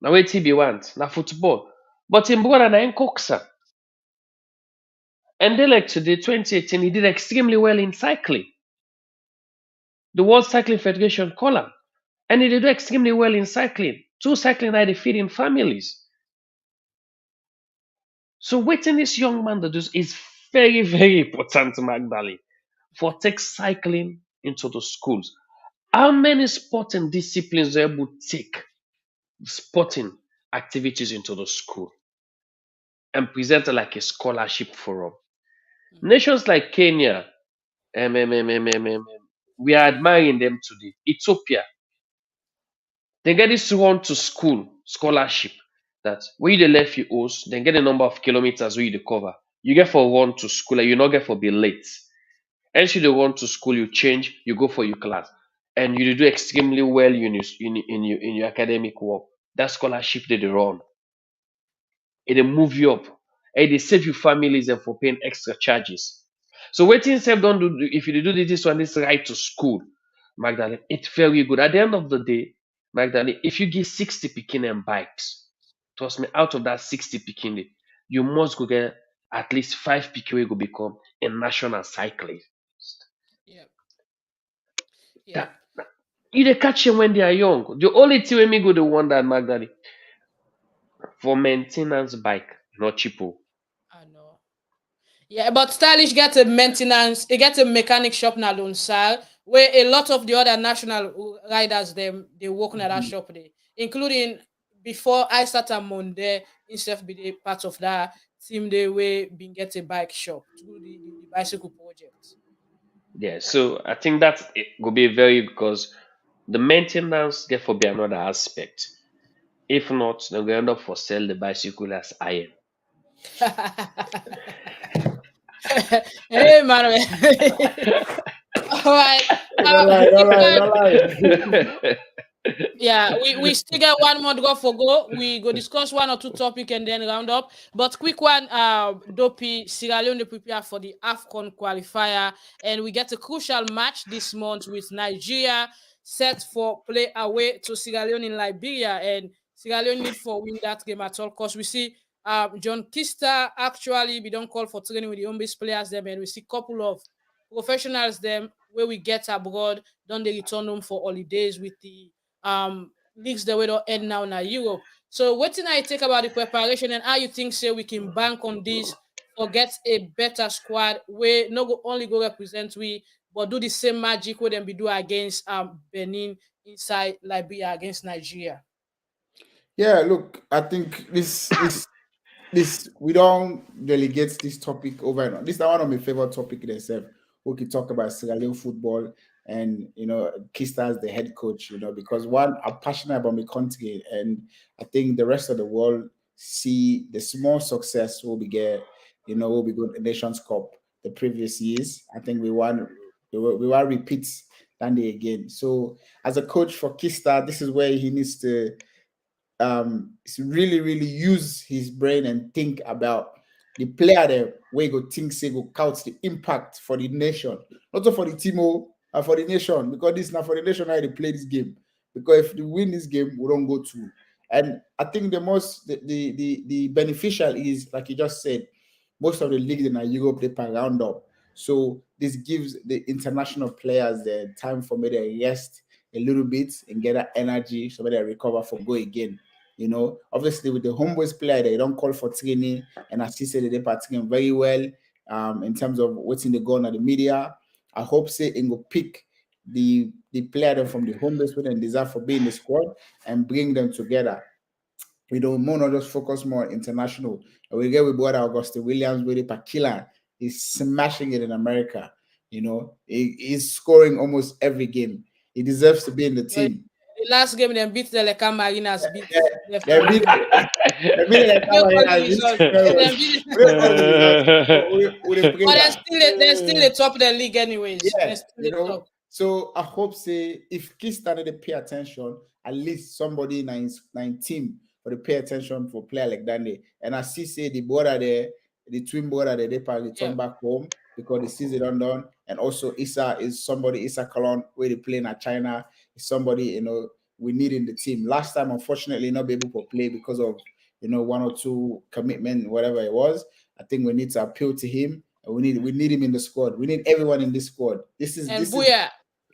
Now wait be want, now football. But in brother na in coxa. And then like today, 2018, he did extremely well in cycling. The World Cycling Federation call him. And he did extremely well in cycling. 2 cycling are feeding families. So waiting this young man to do is very, very important, Magdalene, for take cycling into the schools. How many sporting disciplines are able to take sporting activities into the school and present it like a scholarship forum? Nations like Kenya, we are admiring them today. Ethiopia, they get this run to school scholarship that when you left your host, then get a number of kilometers where you cover. You get for run to school, and you not get for be late. Else you run to school, you change, you go for your class, and you do extremely well in your academic work. That scholarship they run, it move you up, and they save your families and for paying extra charges. So waiting self don't do if you do this one, this right to school, Magdalene, it's very good. At the end of the day, Magdalene, if you give 60 Pekin and bikes, trust me, out of that 60 Pekin, you must go get at least 5 Pekin will become a national cyclist. Yeah. That, you they catch them when they are young. The only thing when me go the one that Magdalene for maintenance bike, not cheapo. I know. Yeah, but Stylish get a maintenance, he get a mechanic shop now on sale where a lot of the other national riders they work in that shop there, including before I start on Monday, instead be the part of that team they way being get a bike shop through the bicycle project. Yeah, so I think that it will be very because the maintenance therefore be another aspect. If not, then we end up for sell the bicycle as iron. Hey, Emmanuel. All right. Don't lie. Yeah, we still get one more to go for go. We go discuss 1 or 2 topics and then round up. But quick one, Dopeii, Sierra Leone prepare for the AFCON qualifier, and we get a crucial match this month with Nigeria set for play away to Sierra Leone in Liberia, and Sierra Leone need for win that game at all costs. We see John Kista actually we don't call for training with the home base players them, and we see couple of professionals them where we get abroad, don't they return home for holidays with the leagues that we don't end now in Europe. So what do I think about the preparation and how you think say we can bank on this or get a better squad where not only go represent we but do the same magic we them be do against Benin inside Liberia against Nigeria? Yeah, look, I think this we don't delegate this topic over and on. This is one of my favorite topics themselves. We can talk about Sierra Leone football and Kista as the head coach, because one, I'm passionate about my country, and I think the rest of the world see the small success we'll be get, we'll be going to Nations Cup the previous years. I think we want repeats than they again. So as a coach for Kista, this is where he needs to really, really use his brain and think about the player there where he go think say go count the impact for the nation, not just for the team and for the nation, because this is not for the nation how they play this game. Because if they win this game, we don't go through. And I think the beneficial is like you just said, most of the leagues in Europe they pan round up. So this gives the international players the time for me to rest a little bit and get that energy so they recover for go again. Obviously with the homeboys player, they don't call for training, and as he said, they practicing very well in terms of what's in the gun at the media. I hope say it will pick the player from the homeboys and deserve for being in the squad and bring them together. We don't more not just focus more on international. And we get with brother Augusta Williams with a killer. He's smashing it in America. He's scoring almost every game. He deserves to be in the team. The last game they beat the Marinas beat. They beat But they're still the top of the league anyways. Yeah, So I hope say if kids started to pay attention, at least somebody in team for the pay attention for player like Dande. And I see say the border there, the twin border there, they probably turn back home because the season done. And also Issa is somebody, Issa Kalon, where they play in China, is somebody, we need in the team. Last time, unfortunately, not be able to play because of one or two commitment, whatever it was. I think we need to appeal to him. And we need him in the squad. We need everyone in this squad. This is Gboyah.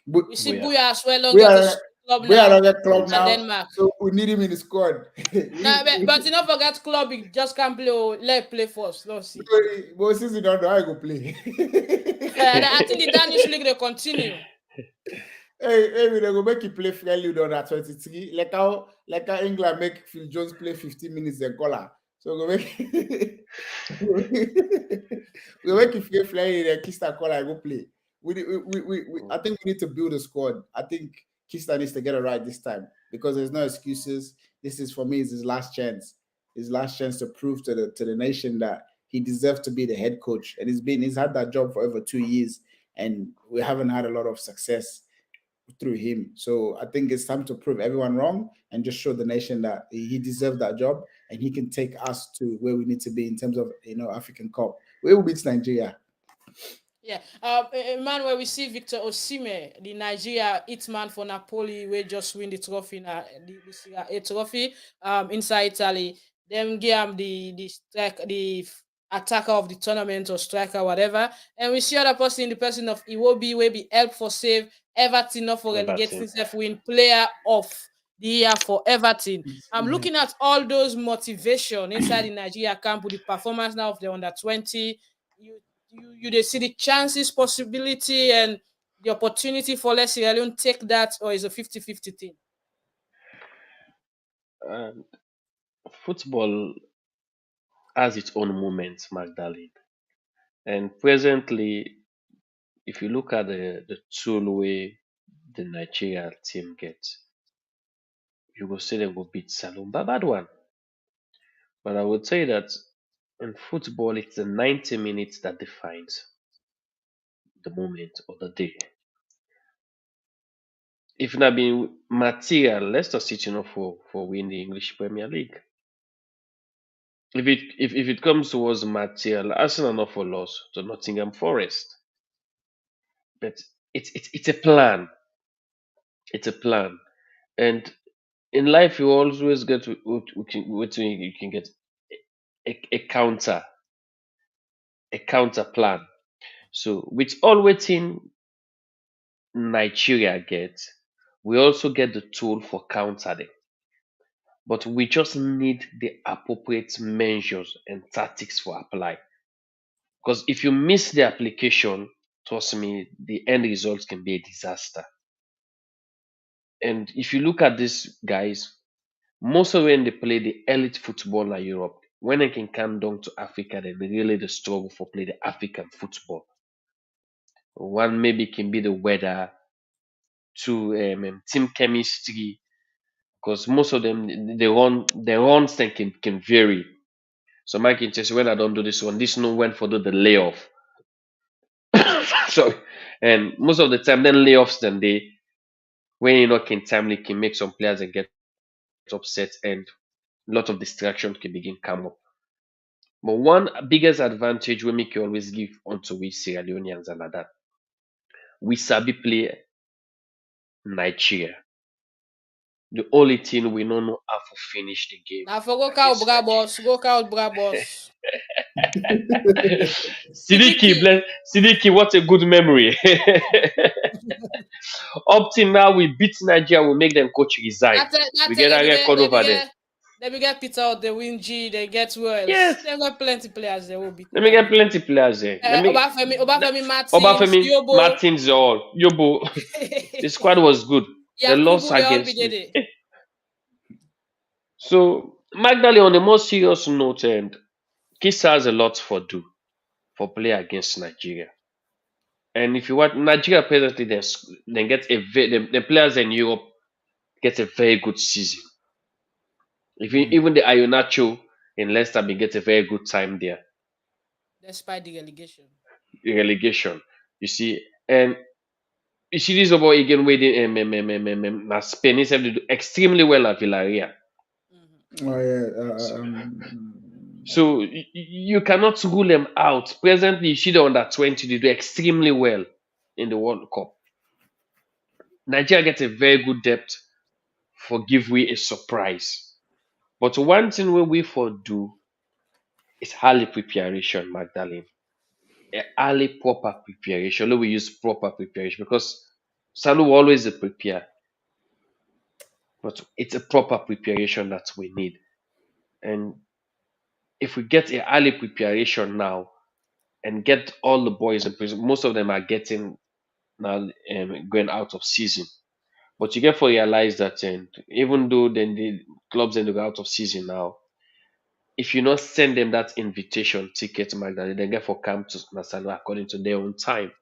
We see Gboyah. Gboyah as well. We are club we now. are another club now, Denmark. so we need him in the squad. Nah, but you don't forget club. You just can't play. Let play first. Let's see. But since you don't know, I go play. I think the Danish league they continue. Hey, we go make you play friendly on that 23. Like how England make Phil Jones play 15 minutes and goal. So we make we make you play friendly and Kista call. I go play. I think we need to build a squad. I think Kista needs to get it right this time because there's no excuses. This is, for me, is his last chance. His last chance to prove to the nation that he deserves to be the head coach. And he's had that job for over 2 years, and we haven't had a lot of success through him. So I think it's time to prove everyone wrong and just show the nation that he deserves that job and he can take us to where we need to be in terms of African Cup. We will beat Nigeria. Yeah, Emmanuel, we see Victor Osimhen, the Nigeria hitman for Napoli, we just win the trophy, the trophy inside Italy. Them give him the attacker of the tournament or striker, whatever. And we see other person in the person of Iwobi, will be help for save Everton, not for relegating himself, win player of the year for Everton. I'm looking at all those motivation inside the Nigeria camp with the performance now of the under 20. You see the chances, possibility, and the opportunity for Sierra Leone take that, or is a 50-50 thing? Football has its own moments, Magdalene. And presently, if you look at the tool way the Nigeria team gets, you will say they will beat Salone, but bad one. But I would say that in football, it's the 90 minutes that defines the moment or the day. If not being material, Leicester City for win the English Premier League. If it comes towards material, Arsenal not for loss to Nottingham Forest. But it's a plan. It's a plan. And in life you always get you can get a counter plan. So with all waiting Nigeria gets, we also get the tool for countering. But we just need the appropriate measures and tactics for apply. Because if you miss the application, trust me, the end result can be a disaster. And if you look at these guys, most of when they play the elite football in Europe, when they can come down to Africa, then really the struggle for play the African football. One maybe can be the weather, two team chemistry, because most of them the runs then can vary. So Mike can say when I don't do this one, this no when for do the layoff. So and most of the time then layoffs then they when can timely can make some players and get upset and a lot of distraction can begin come up. But one biggest advantage we make you always give onto we Sierra Leoneans and like that. We sabi play Nigeria. The only thing we don't know how to finish the game. Now for go count Brabos, go count Brabos. Sidiki, what a good memory. Up till now, we beat Nigeria, we make them coach resign. We get a record over there. Let me get Peter out the win G, they get Wells. Yes. They got plenty players there will be. Let me get plenty players there. Obafemi Martins, all. Yobo. The squad was good. Yeah, the loss against you. So, Magdalene, on a more serious note, and Kisa has a lot for play against Nigeria. And if you want Nigeria presently, then get the players in Europe get a very good season. Even the Ionacho in Leicester may get a very good time there. Despite the relegation. You see, and you see this about again waiting na Spain instead to do extremely well at Villarreal. Oh yeah. So you cannot rule them out. Presently, you see the under 20, they do extremely well in the World Cup. Nigeria gets a very good depth for give we a surprise. But one thing we for do is early preparation, Magdalene. A early proper preparation. Let we use proper preparation because Salone always prepare. But it's a proper preparation that we need. And if we get a early preparation now and get all the boys in prison, most of them are getting now going out of season. But you get to realize that even though then the clubs then go out of season now, if you not send them that invitation ticket, Magdalene, they get for come to Nassau according to their own time.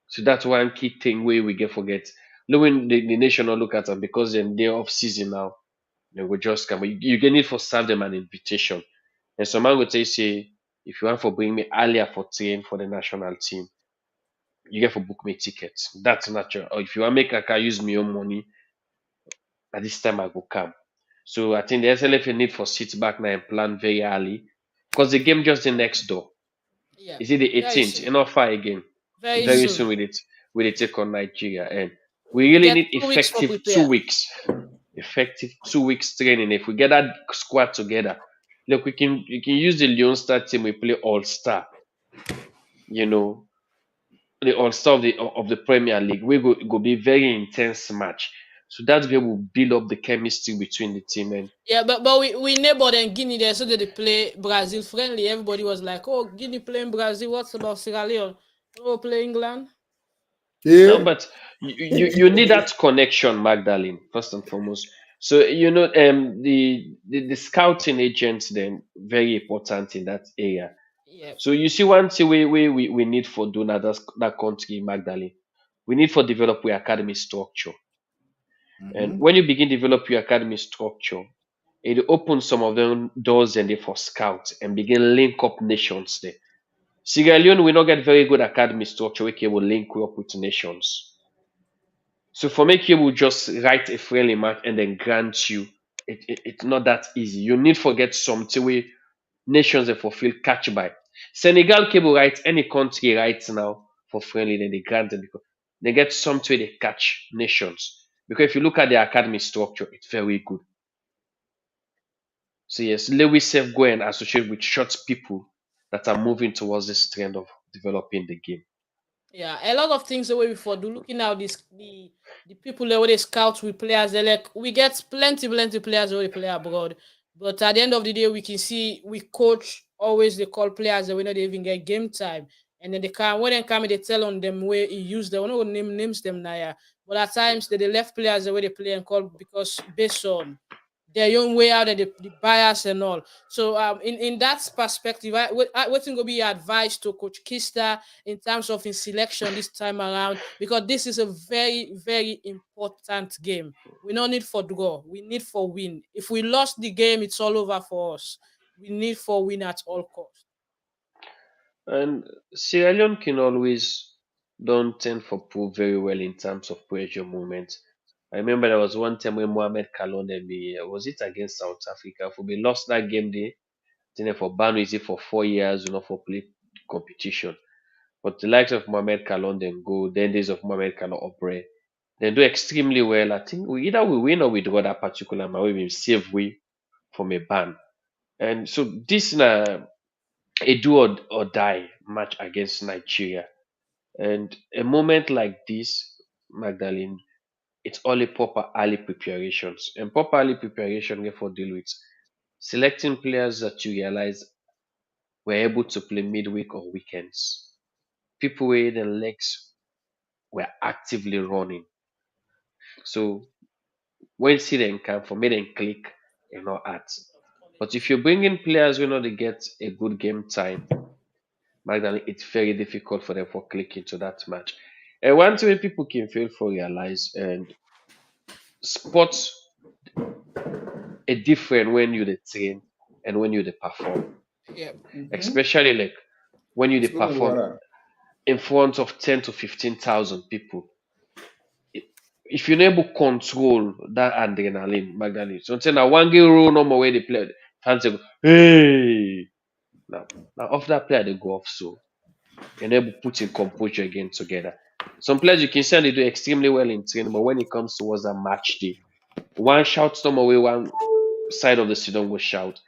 So that's one key thing where we get forget. Look when the nation will look at them because then they're off season now, they will just come. You get need for serve them an invitation. And some man will say, if you want for bring me earlier for train for the national team, you get for book me tickets. That's natural. Or if you want make I can use my own money, at this time I go come. So I think the SLFA need for sit back now and plan very early because the game just the next door. Yeah. Is it the Very 18th? soon. Enough far again. Very Very soon. soon with it take on Nigeria. And we We really get need 2 weeks for effective prepare. 2 weeks. Effective 2 weeks training. If we get that squad together, look, we can use the Leon Star team, we play all star. You know, the all star of the Premier League. We go be very intense match. So that's where we'll build up the chemistry between the team and Yeah, but we neighbor and Guinea there, so they play Brazil friendly. Everybody was like, "Oh, Guinea playing Brazil. What's about Sierra Leone? Oh, play England." no, Yeah. but you need that connection, Magdalene, first and foremost. So you know, the scouting agents then very important in that area. Yeah, So you see one thing we need for doing that country, Magdalene. We need for develop your academy structure. And Mhm. when you begin develop your academy structure, it opens some of them doors and they for scouts and begin link up nations there. Sierra Leone will not get very good academy structure, we will link you up with nations. So for make you will just write a friendly match and then grant you, it's not that easy. You need to get something where nations that fulfill catch by. Senegal cable write any country right now for friendly, then they grant them because they get something they catch nations. Because if you look at the academy structure, it's very good. So yes, Lewis self go and associate with short people that are moving towards this trend of developing the game. yeah. A lot of things the way before do looking out the people that they scout with players. They like we get plenty players who they play abroad, but at the end of the day, we can see we coach always they call players that we know they even get game time, and then they come when they come they tell on them where he use them. We don't name names them now, yeah. But at times they left players the way they play and call because based on their own way out of the bias and all. So in that perspective, what will be your advice to Coach Kista in terms of his selection this time around? Because this is a very important game. We don't need for draw. We need for win. If we lost the game, it's all over for us. We need for win at all costs. And Sierra Leone can always don't tend for prove very well in terms of pressure movement. I remember there was one time when Mohamed Kallon was it against South Africa? For we lost that game day, then for ban is it for 4 years, for play competition. But the likes of Mohamed Kallon then go, then days of Mohamed Kallon Obre, they do extremely well. I think we win or we draw that particular match. We save we from a ban. And so this na a do or die match against Nigeria. And a moment like this, Magdalene, it's all a proper early preparations. And proper early preparation therefore deal with selecting players that you realize were able to play midweek or weekends. People where their legs were actively running. So when see them come for me them click and not at. But if you bring in players who know they get a good game time, Magdalene, it's very difficult for them for click into that match. And one thing people can fail for realize and sports a different when you the train and when you the perform. Yeah. Especially like when you the Speak of perform water. in front of 10 to 15,000 people. If you're able to control that adrenaline, Magdalene, something that one game rule no more way they play, fans say, hey, now after that player they go off, so you're able to put in composure again together. Some players you can say they do extremely well in training, but when it comes towards a match day, one shout no more way, one side of the stadium will shout,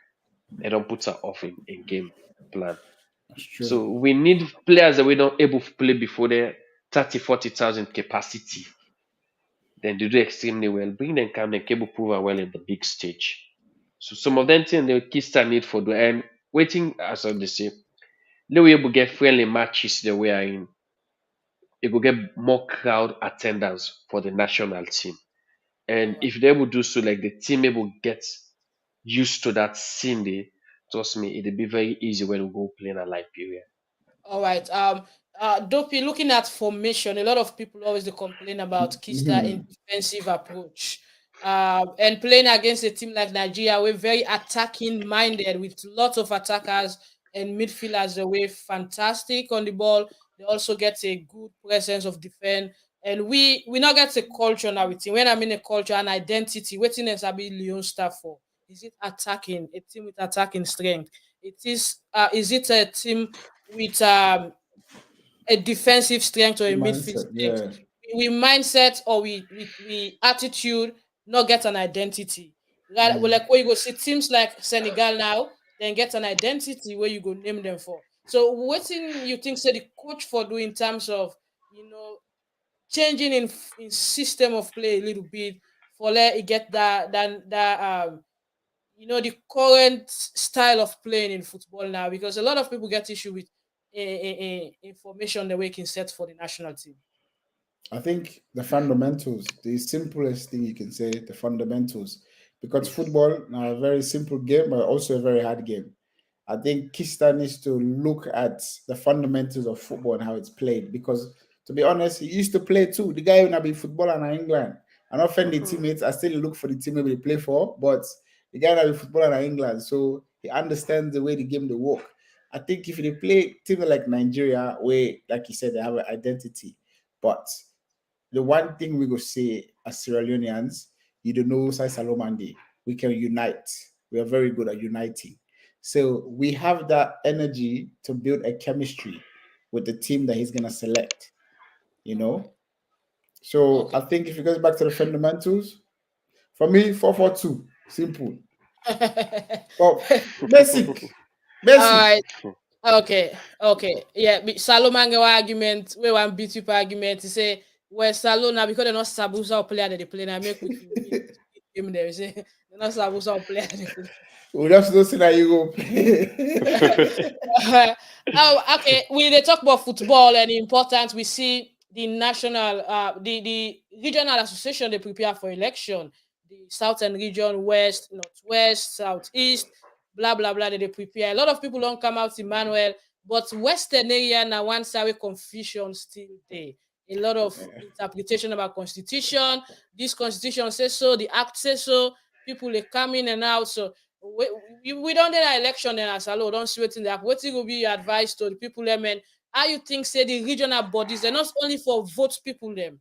they don't put her off in game plan. That's true. So we need players that we don't able to play before their 30, 40,000 capacity. Then they do extremely well. Bring them come, then cable prove well in the big stage. So some of them think the Kista need for do and waiting as they say, they will able get friendly matches the way are in. It will get more crowd attendance for the national team. And if they will do so, like the team able get used to that scene, they trust me, it'll be very easy when we go play in a Liberia. All right. Dopeii, looking at formation, a lot of people always they complain about Kista in Mhm. defensive approach. And playing against a team like Nigeria, we're very attacking minded with lots of attackers and midfielders. They're fantastic on the ball. They also get a good presence of defense. And we not get a culture now with team. When I mean a culture and identity, waiting is Abi Leon staff for. Is it attacking? A team with attacking strength. Is it a team with a defensive strength or The a midfield mindset, strength. yeah. We mindset or we attitude not get an identity. Well, Mm. like where you go see teams like Senegal now, then get an identity where you go name them for. So what thing you think say the coach for doing in terms of changing in system of play a little bit for let it get that the current style of playing in football now because a lot of people get issue with information the way it can set for the national team. I think the fundamentals, the simplest thing you can say, the fundamentals, because football now a very simple game, but also a very hard game. I think Kista needs to look at the fundamentals of football and how it's played. Because to be honest, he used to play too. The guy when I be footballer in England. And often the Mhm. teammates, I still look for the team they play for, but the guy that be footballer in England, so he understands the way the game they work. I think if they play team like Nigeria, where like you said, they have an identity, but the one thing we go say as Sierra Leoneans, you don't know Sai Salomande. We can unite. We are very good at uniting. So we have that energy to build a chemistry with the team that he's gonna select, you All right. know. So I Okay. think if it goes back to the fundamentals, for me, 4-4-2. Simple. But basic. All Basic. right. Okay. Okay. Yeah. Salomanga argument. We want beat people argument. He say well Salone now because they're not Sabusa player that they play now make we can win game there. You say they're not Sabusa player that they play. We just don't see that you go play. Oh, okay. We they talk about football and the importance. We see the national, the regional association they prepare for election. The southern region, west, northwest, southeast, blah blah blah. They prepare. A lot of people don't come out, Emmanuel, but western area now one side where confusion still there. A lot of interpretation about constitution. This constitution says so. The act says so. People they come in and out. So we don't do that election then as hello, don't see what in that. What will be your advice to the people them and how you think say the regional bodies they're not only for vote people them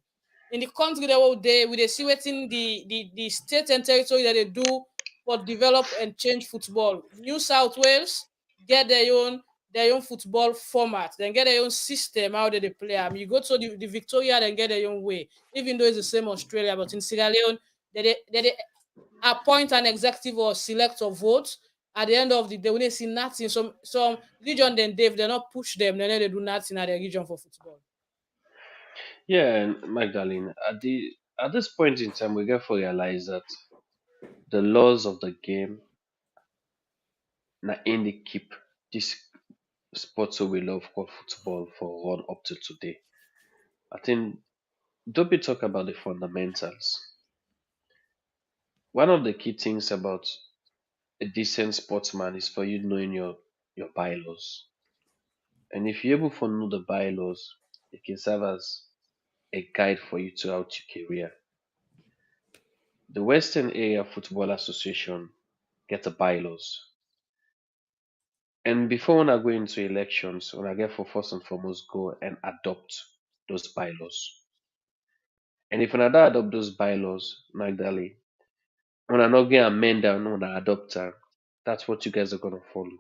in the country they will they see what in the state and territory that they do for develop and change football. New South Wales get their own football format, then get their own system how they play. I mean, you go to the Victoria, then get their own way, even though it's the same Australia, but in Sierra Leone, they appoint an executive or select or vote. At the end of the day, when they see nothing, some region then they not push them, then they do nothing at the region for football. Yeah, and Magdalene, at this point in time, we get to realize that the laws of the game na in they keep this sport so we love called football for run up to today. I think don't be talk about the fundamentals. One of the key things about a decent sportsman is for you knowing your bylaws. And if you're able to know the bylaws, it can serve as a guide for you throughout your career. The Western Area Football Association get the bylaws. And before when I go into elections, when I get for first and foremost go and adopt those bylaws. And if I don't adopt those bylaws, Magdalene, when I not get amend them, when I adopt them, that's what you guys are gonna follow.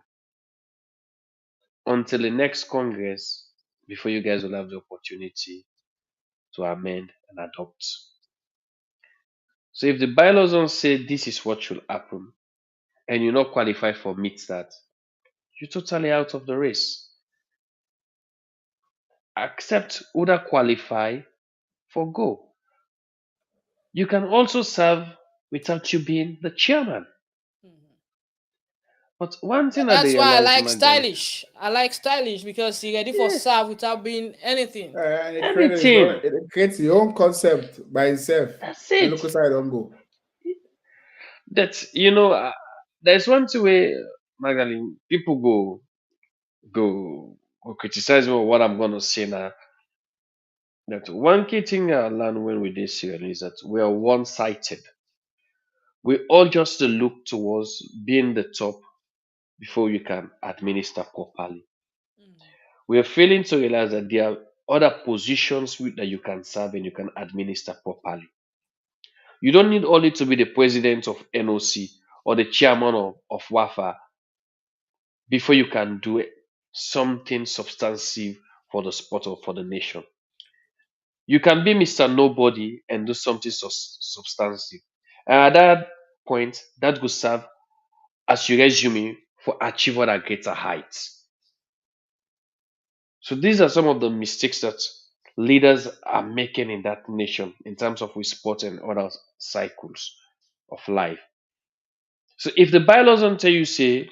Until the next Congress, before you guys will have the opportunity to amend and adopt. So if the bylaws don't say this is what should happen, and you're not qualified for meet that, you're totally out of the race. Accept either qualify for go. You can also serve without you being the chairman. But one thing I That's why I realized, like Magdalene, stylish. I like stylish because he ready for yeah, serve without being anything. And anything. it creates your own concept by itself. That's And it. look aside, don't go. That's there's one thing where Magdalene people go criticize me on what I'm gonna say now. That one key thing I learned when we did Sierra Leone is that we are one-sided. We all just look towards being the top before you can administer properly. We are failing to realize that there are other positions that you can serve and you can administer properly. You don't need only to be the president of NOC or the chairman of WAFA before you can do something substantive for the sport or for the nation. You can be Mr. Nobody and do something substantive. And at that point, that will serve as your resume for achieving a greater heights. So these are some of the mistakes that leaders are making in that nation in terms of with sport and other cycles of life. So if the bylaws don't tell you, say,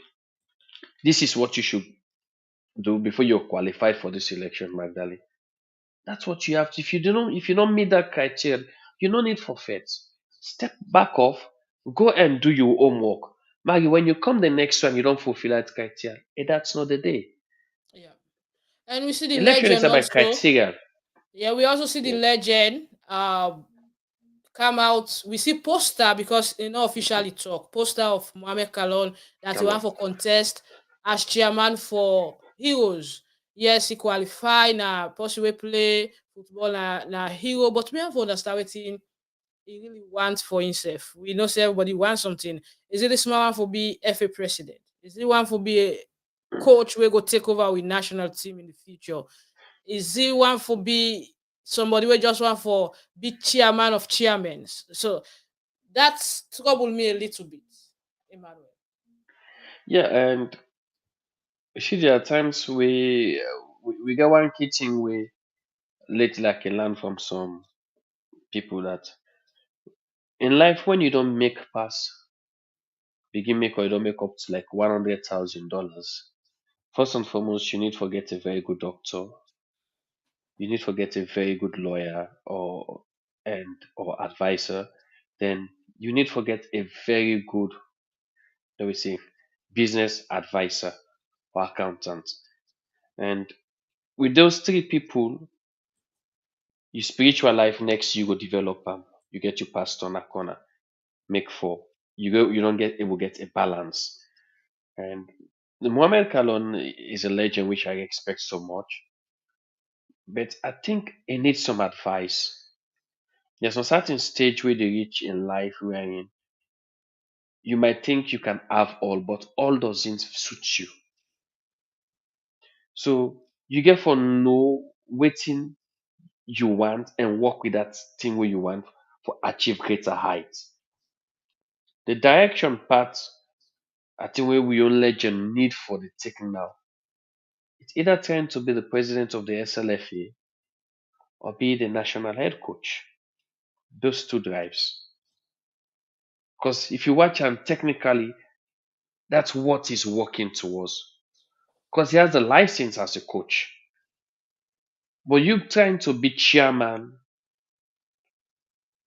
this is what you should do before you're qualified for this election, Magdalene, that's what you have to. If you don't meet that criteria, you don't need forfeit. Step back off, go and do your homework. Maggie, when you come the next time, you don't fulfill that criteria. That's not the day. Yeah. And we see the Election is legend about also. criteria. Yeah, we also see the Yeah. legend come out. We see poster because you know officially talk poster of Mohamed Kalon that he want for contest as chairman for Heroes. Yes, he qualify na possible play football na hero, but we have to understand what he really wants for himself. We know say everybody wants something. Is it the small one for be FA president? Is it one for be a coach we go take over with national team in the future? Is he one for be somebody we just want for be chairman of chairmen? So that's troubled me a little bit, Emmanuel. Yeah, and you see, there are times we get one key thing we lately I can learn from some people that in life when you don't make pass, begin make or you don't make up to like $100,000. First and foremost, you need to get a very good doctor. You need to get a very good lawyer or advisor. Then you need to get a very good, let me say, business advisor or accountant. And with those three people, your spiritual life next you go develop you get your pastor on a corner, make four. You don't get able get a balance. And the Muhammad Kalon is a legend which I respect so much. But I think he needs some advice. There's a certain stage where they reach in life wherein you might think you can have all, but all doesn't suit you. So you get for know waiting you want and work with that thing where you want for achieve greater heights. The direction part, I think where we own legend need for the taking now. It's either trying to be the president of the SLFA or be the national head coach. Those two drives. Because if you watch him technically, that's what he's working towards. Because he has the license as a coach. But you trying to be chairman,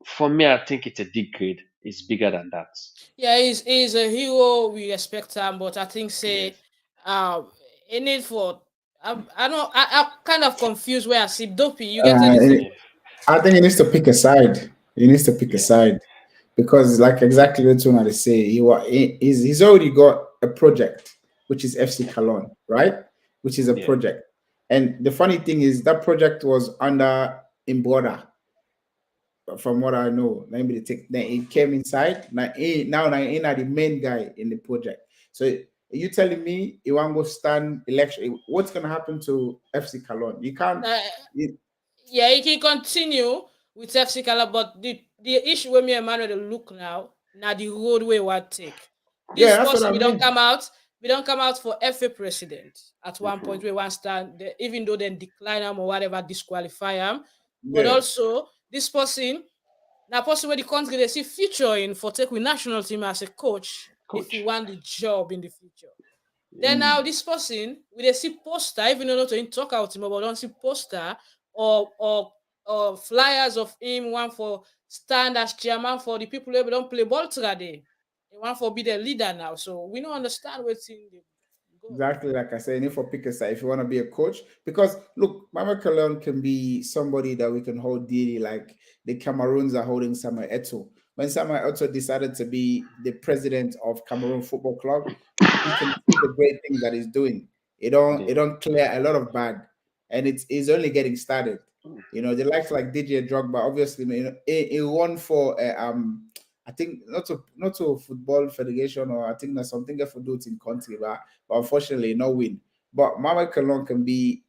for me, I think it's a degrade. It's bigger than that. Yeah, he's a hero. We respect him, but I think say Yes. in need for I don't I kind of confused where I see Dopeii. You get anything? Yes. I think he needs to pick a side. He needs to pick a Yeah. side because, like exactly what Tuna say, he's already got a project. which is FC Cologne, right? Which is a Yeah. project. And the funny thing is that project was under Gboyah, from what I know. Let me take then he came inside. Now he are the main guy in the project. So are you telling me you want to go stand election? What's gonna happen to FC Cologne? You can't. Uh, You, yeah, he can continue with FC Kala, but the issue with me and Emmanuel dey look now the road we want take. yeah, This that's what person I mean. we don't come out for FA president at one point we want stand even though then decline him or whatever, disqualify him. But Yeah, also this person now person where the country they see future in for take with national team as a coach if he Coach. want the job in the future. Then mm, now this person we dey see poster, even though not to him talk out him, but don't see poster or flyers of him, one for stand as chairman for the people who don't play ball today. He want for be the leader now. So we don't understand what's in the go. exactly like I said. You need for pick a side if you want to be a coach. Because look, Mama Cologne can be somebody that we can hold dearly, like the Cameroons are holding Samuel Eto'o. When Samuel Eto'o decided to be the president of Cameroon Football Club, we can see the great things that he's doing. Yeah. It don't clear a lot of bad, and it's only getting started. You know, the likes like DJ Drogba, obviously, you know, he won for I think not to football federation, or I think that's something that for do it in country, but unfortunately no win. But Mama Cologne can be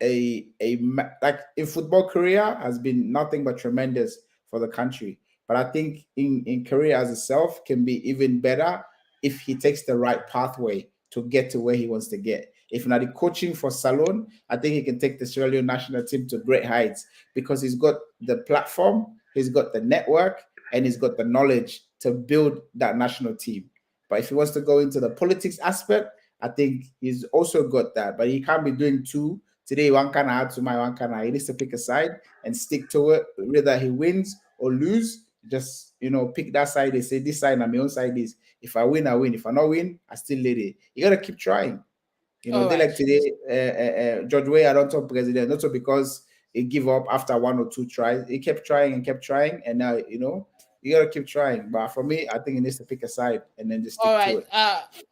like in football career has been nothing but tremendous for the country. But I think in career as itself can be even better if he takes the right pathway to get to where he wants to get. If not the coaching for Salone, I think he can take the Sierra Leone national team to great heights because he's got the platform, he's got the network, and he's got the knowledge to build that national team. But if he wants to go into the politics aspect, I think he's also got that. But he can't be doing two. Today, one can add to my one can. He needs to pick a side and stick to it. Whether he wins or lose, just pick that side. They say this side and my own side is if I win, I win. If I not win, I still let it. You gotta keep trying. All They right. like today, George Way, I don't talk president, not so because he give up after one or two tries. He kept trying and kept trying, and now you gotta keep trying. But for me, I think he needs to pick a side and then just All stick to right. it.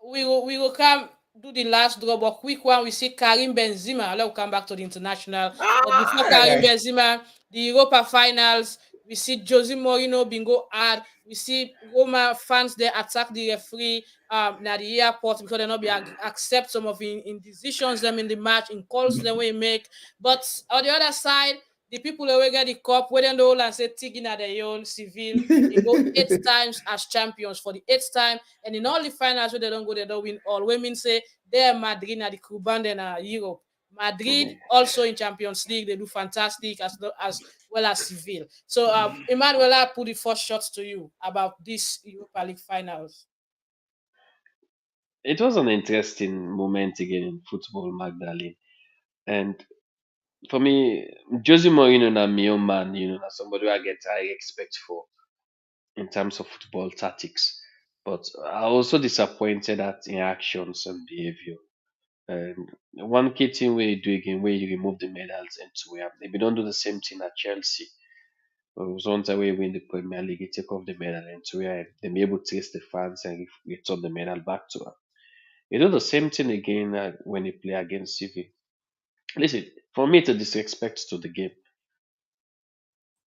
We will come do the last draw, but quick one. We see Karim Benzema. Let's come back to the international. But before Karim Benzema, the Europa finals, we see Jose Mourinho bingo hard. We see Roma fans they attack the referee at the airport because they not be accept some of in decisions them in the match, in calls them we make. But on the other side, the people who will get the cup, where they know and say Tigin at their own civil, they go 8 times as champions for the 8th time, and in all the finals where they don't go, they don't win all. Women say they're Madrid at the Cuban and Europe. Madrid also in Champions League, they do fantastic as well as Seville. So Emmanuel, I put the first shots to you about this Europa League finals. It was an interesting moment again in football, Magdalene. And for me, Jose Mourinho na my own man, na somebody I get high respect for in terms of football tactics. But I also disappointed at in actions and behavior. And one key thing where you do again, where you remove the medals and to where maybe don't do the same thing at Chelsea. It was one time where you win the Premier League, you take off the medal and to where they be able to trace the fans and return the medal back to her. You do the same thing again when you play against CV. Listen, for me, it's a disrespect to the game.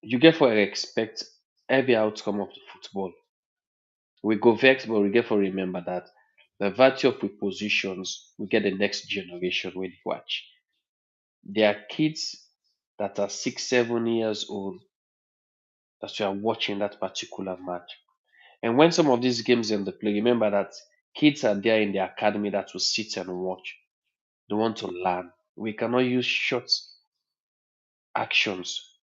You get for expect every outcome of the football. We go vex, but we get for remember that the virtue of positions, we get the next generation when you watch. There are kids that are 6, 7 years old that you are watching that particular match. And when some of these games in the play, remember that kids are there in the academy that will sit and watch. They want to learn. We cannot use short actions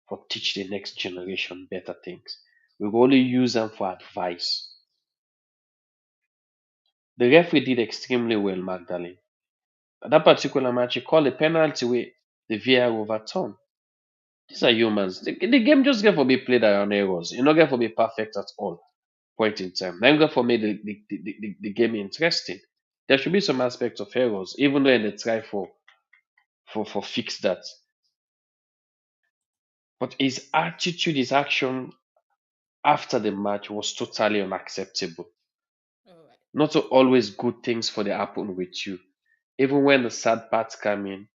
for teach the next generation better things. We will only use them for advice. The referee did extremely well, Magdalene. At that particular match, he called a penalty where the VAR overturned. These are humans. The game just get for be played around errors. You not get for be perfect at all point in time. Then get for make the game interesting. There should be some aspects of errors, even though they try for fix that. But his attitude, his action after the match was totally unacceptable. All right. Not always good things for the happen with you. Even when the sad parts come in,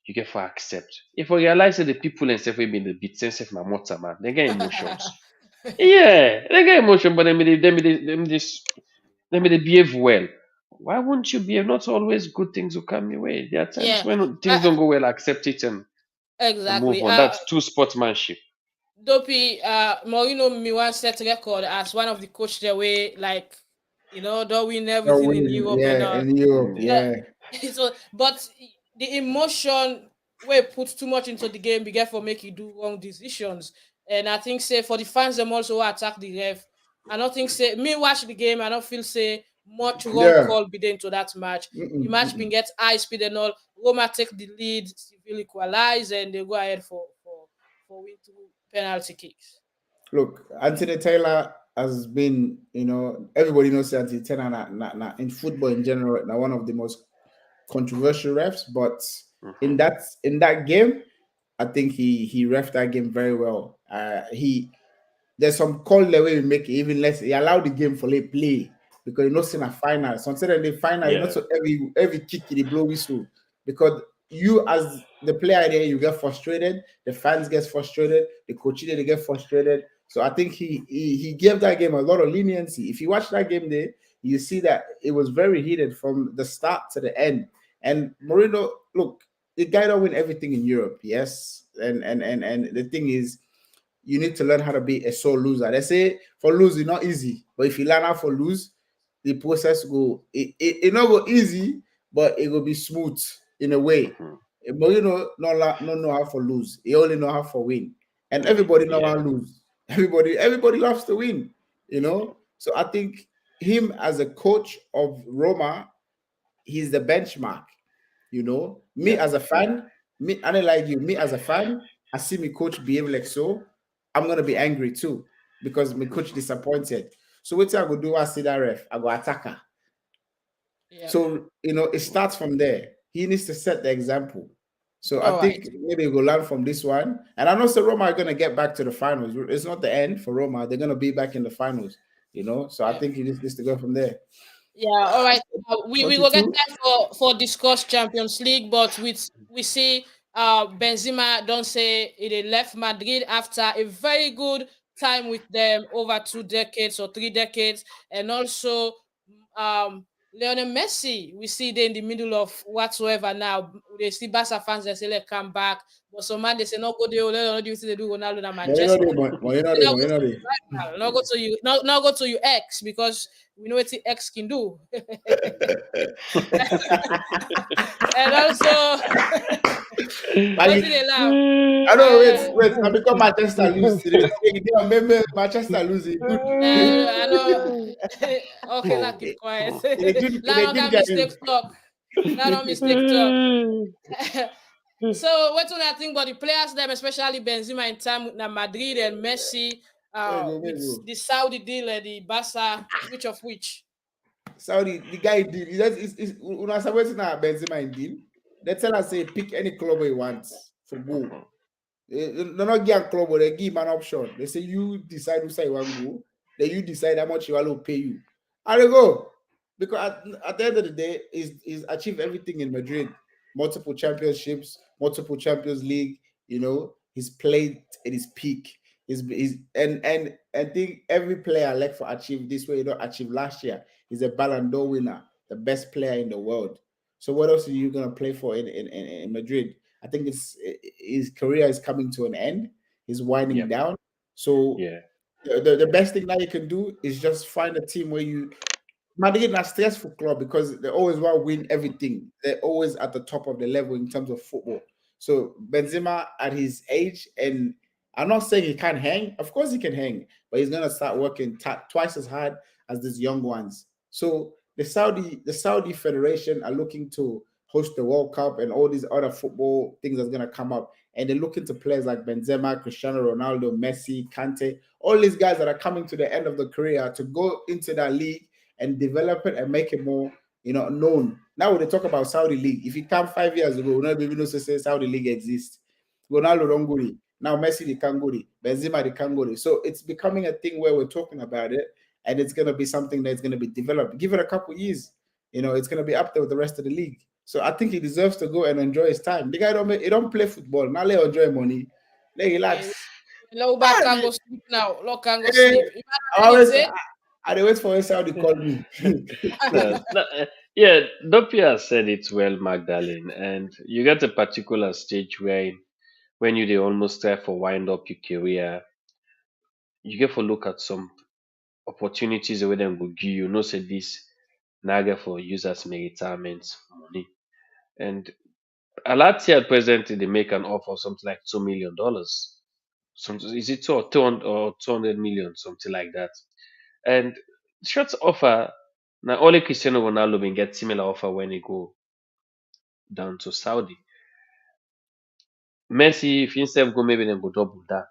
you get for accept. If you realize that the people and stuff will be in the bit sense of my mother, man, they get emotions. Yeah, they get emotion, but let me behave well. Why won't you behave? Not always good things will come your way. There are times Yeah, when things uh, don't go well, accept it and move exactly. on. That's true sportsmanship. Dopeii, Mourinho me once set record as one of the coach the way like don't win Oh, everything in winning, Europe and yeah, all. in Europe, Yeah. Yeah. yeah. So, but the emotion where put too much into the game, began for make you do wrong decisions. And I think say for the fans them also who attack the ref. I don't think say me watch the game. I don't feel say much wrong Yeah. call be there into that match. The Mm-mm, match been mm-mm. get high speed and all. Roma take the lead, Seville equalize, and they go ahead for win through penalty kicks. Look, Anthony Taylor has been, everybody knows Anthony Taylor in football in general, now one of the most controversial refs. But Mhm. in that game, I think he ref that game very well. There's some call the way we make it even less. He allowed the game for late play because you're not seeing a final. So instead of the final, you're not Yeah. so every kick in the blow whistle because you as the player there you get frustrated, the fans get frustrated, the coach they get frustrated. So I think he gave that game a lot of leniency. If you watch that game there, you see that it was very heated from the start to the end. And Mourinho, look, the guy don't win everything in Europe, yes. And the thing is you need to learn how to be a sore loser. They say for lose it's not easy, but if you learn how to lose, the process go it not go easy, but it will be smooth in a way. Mhm. But not know how to lose. You only know how to win, and everybody know how Yeah. to lose. Everybody loves to win. So I think him as a coach of Roma, he's the benchmark. Me Yeah. as a fan, I don't like you. Me as a fan, I see me coach behave like so. I'm gonna be angry too because my coach Mhm. disappointed. So what I go do? I see that ref. I go attacker. Yeah. So it starts from there. He needs to set the example. So I All right. think maybe we'll learn from this one. And I know so Roma are gonna get back to the finals. It's not the end for Roma. They're gonna be back in the finals. So I Yeah. think he just needs to go from there. Yeah, all right. We will get 42. time for discuss Champions League, but we see Benzema don't say he left Madrid after a very good time with them over 2 decades or 3 decades, and also Lionel Messi. We see they in the middle of whatsoever now. They see Barca fans they say let come back, but some man they say no go there. Let don't do they do Ronaldo na Manchester. They not go to rival, not go to you, not go to your ex because we know what the X can do. And also, But what did they laugh? I know. Uh, Wait. I become Manchester lose today. Remember Manchester losing. Good. I know. Okay, now keep quiet. They did. Now They don't did got get mistake him. talk. Now don't mistake talk. So what do I think about the players them, especially Benzema in time with Madrid and Messi, There you with go. the Saudi deal and the Barca, which of which? Saudi, the guy did. When I was waiting at Benzema in deal, they tell us say pick any club he wants for go. Mhm. They're not give a club, but they give him an option. They say you decide who say you want to go. Then you decide how much you want to pay you. I don't go because at the end of the day, he's achieved everything in Madrid, multiple championships, multiple Champions League. He's played at his peak. He's and I think every player like for achieve this way. You don't achieve last year. He's a Ballon d'Or winner, the best player in the world. So what else are you gonna play for in Madrid? I think his career is coming to an end. He's winding Yep. down. So Yeah. the best thing that you can do is just find a team where you Madrid are a stressful club because they always want to win everything. They're always at the top of the level in terms of football. So Benzema at his age, and I'm not saying he can't hang. Of course he can hang, but he's gonna start working twice as hard as these young ones. So the Saudi Federation are looking to host the World Cup and all these other football things that's gonna come up, and they're looking to players like Benzema, Cristiano Ronaldo, Messi, Kante, all these guys that are coming to the end of the career to go into that league and develop it and make it more, known. Now when they talk about Saudi League, if you come 5 years ago, not even know say Saudi League exists. Ronaldo don't go. Now Messi the Kanguri, Benzema the Kanguri. So it's becoming a thing where we're talking about it, and it's going to be something that's going to be developed. Give it a couple years, it's going to be up there with the rest of the league. So I think he deserves to go and enjoy his time. The guy don't play football. Now let enjoy money. Let relax. Loba can go sleep now. Look can go Hey, sleep. I wait for him how they call me. Yeah, Dopeii has said it well, Magdalene. And you get a particular stage where when you they almost try for wind up your career, you get to look at some opportunities where them go give you. No say this naga for users my retirement money. And Alati at present they make an offer of something like $2 million. Is it 200 or 200 million, something like that. And short offer now only Cristiano Ronaldo been get similar offer when he go down to Saudi. Messi, if himself go, maybe then go double that.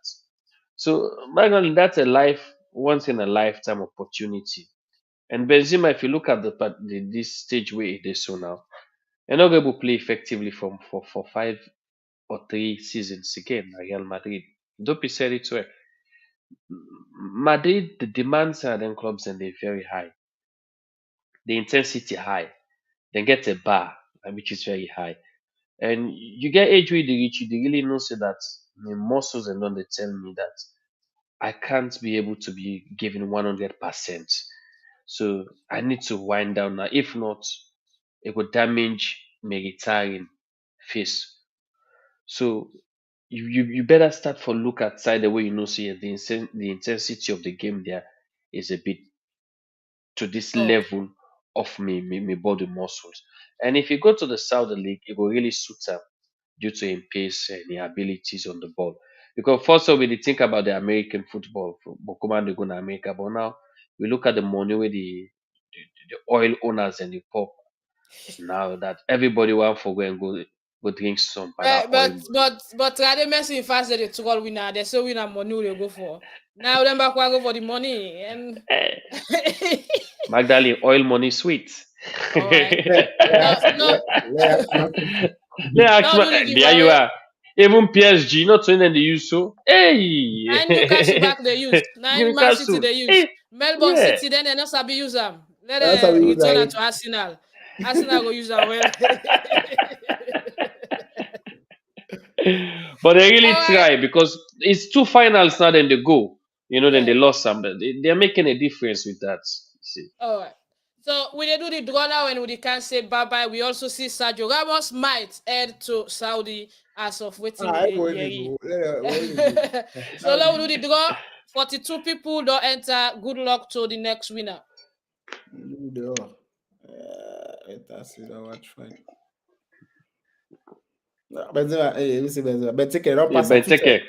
So Magdalene, that's a once in a lifetime opportunity. And Benzema, if you look at this stage where it is so now, you're not able to play effectively for 5 or 3 seasons again at Real Madrid. Dopeii said it well. Madrid, the demands are then clubs and they're very high. The intensity high. Then get a bar, which is very high. And you get age where they reach, you really know say that my muscles and don't they tell me that I can't be able to be giving 100%. So I need to wind down now. If not, it would damage my retiring face. So you better start for look outside the way you know see the intensity of the game there is a bit to this Oh. level of me body muscles. And if you go to the Saudi League, it will really suit him due to his pace and his abilities on the ball. Because first of all, we think about the American football, Bokuma they go to America, but now we look at the money where the oil owners and the pop. Now that everybody want for go and go drink some by that oil. But Rade Messi fast the 12 winner. They say winner money will go for. Now them back go for the money and Magdalene, oil money sweet. all right. No, there you are. Even PSG, not only they use so. Hey, Nine Newcastle back they use. Nine Man City Newcastle. they use. Hey, Melbourne yeah. City then they not sabi use them. Let That's how we them use return that. it to Arsenal. Arsenal go use them well. But they really All right. try because it's 2 finals now. Then they go. Then Yeah. they lost some. But they're making a difference with that. You see. All right. So we do the draw now and we can't say bye bye. We also see Sergio Ramos might head to Saudi as of waiting. So now we do the draw. 42 people don't enter. Good luck to the next winner. That's it. Watch fine. Benzema, you see Benzema. Benteke, don't pass at Benteke.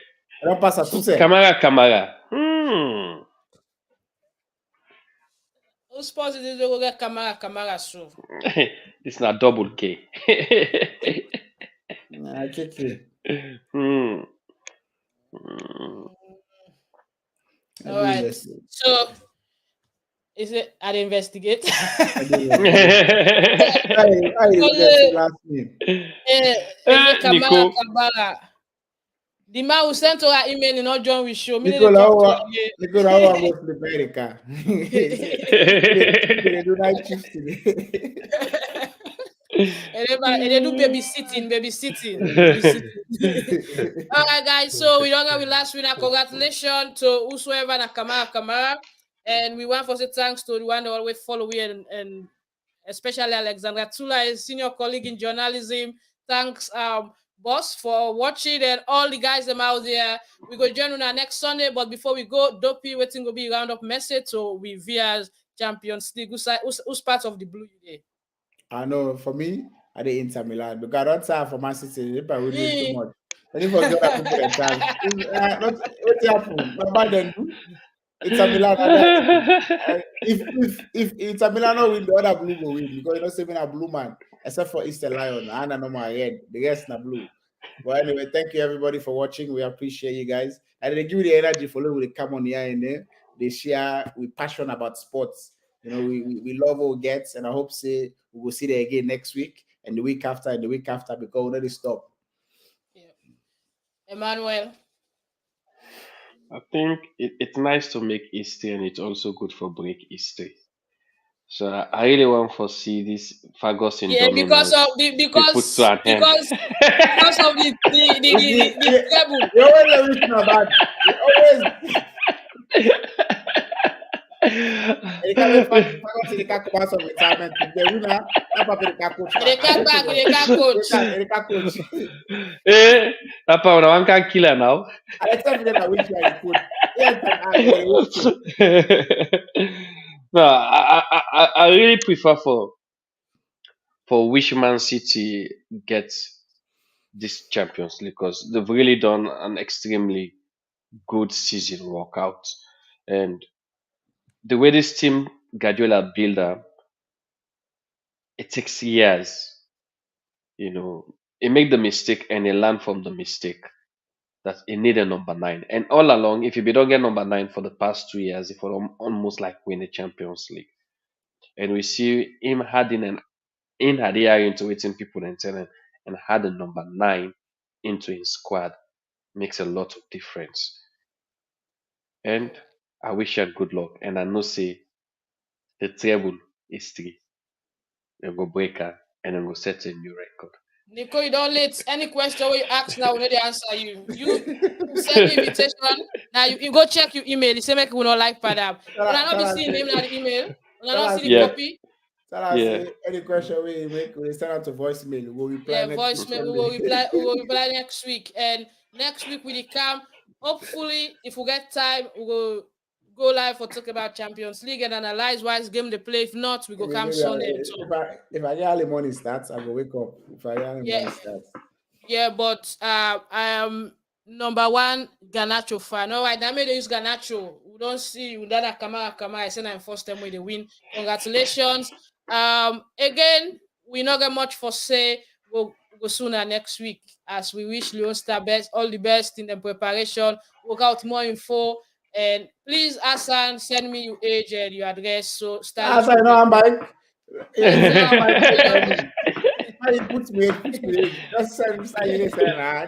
Don't pass at Tute. Kamara. Who's positive to go get Kamara so? It's not double K. Nah, KK. All right. So, is it an investigate? Last name. Kamara. The man who sent to our email in not join with show. Nicola was the America. They do night shift today. And they do babysitting. All right, guys. So we don't have the last winner. Congratulations to whosoever na Kamara. And we want to say thanks to the one that always follow me and especially Alexandra Tula, a senior colleague in journalism. Thanks, boss, for watching and all the guys them out there. We go join on our next Sunday. But before we go, Dopeii waiting will be a round up message. So we via Champions League. Who's part of the blue today? I know for me, I did Inter Milan because I don't time for Man City. They probably win too much. And if I get people a chance, what happened? But then Inter Milan. If Inter Milan not win, the other blue will win because you know saving a blue man except for Easter Lion and I know my head. The rest na blue. But anyway, thank you everybody for watching. We appreciate you guys. And they give you the energy for when they come on here and there. They share with passion about sports. We love all gets, and I hope we will see them again next week and the week after and the week after because we already stop. Yeah. Emmanuel. I think it's nice to make history, and it's also good for break history. So I really want to see this Ferguson Yeah, because dominance of the be put to an end. because of the treble. You always reach my bad. You always. You can't Ferguson. You can't come out of retirement. The winner, that Papa the coach. They come back, they come coach. They can't coach. Eh, that power now one can kill her now. I tell you that which way you could. Yeah, No, I really prefer for which Man City gets this Champions League because they've really done an extremely good season workout, and the way this team Guardiola build up, it takes years. You know, he make the mistake and he learn from the mistake. That he need a number 9, and all along, if you don't get number 9 for the past 2 years, it will almost like win the Champions League. And we see him adding an in Hadia into waiting people and telling and had a number 9 into his squad makes a lot of difference. And I wish him good luck. And I know say the treble is 3. They go break her and then go set a new record. Nico, you don't let any question where you ask now, we know the answer you. You send the invitation. Now you go check your email. You say make we not like Padam. When I not be seeing him in the email, when I don't see the Yeah. copy. Tell us any question we make, we send out to voicemail. We'll reply. Yeah, next voicemail. We will reply. We will reply next week. And next week we come. Hopefully, if we get time, we will go live for talk about Champions League and analyze why game they play. If not, we go come Sunday. If I get early morning starts, I go wake up. If I get early morning starts. Yeah, but I am number 1 Garnacho fan. All right, I made they use Garnacho. We don't see Udada Kamara. I said I'm first time with the win. Congratulations. Again, we not get much for say. We'll go sooner next week as we wish Leon Star best, all the best in the preparation. Work out more info. And please, Hassan, send me your age and your address. So start. As I know, I'm bike. He puts me. Just send me. You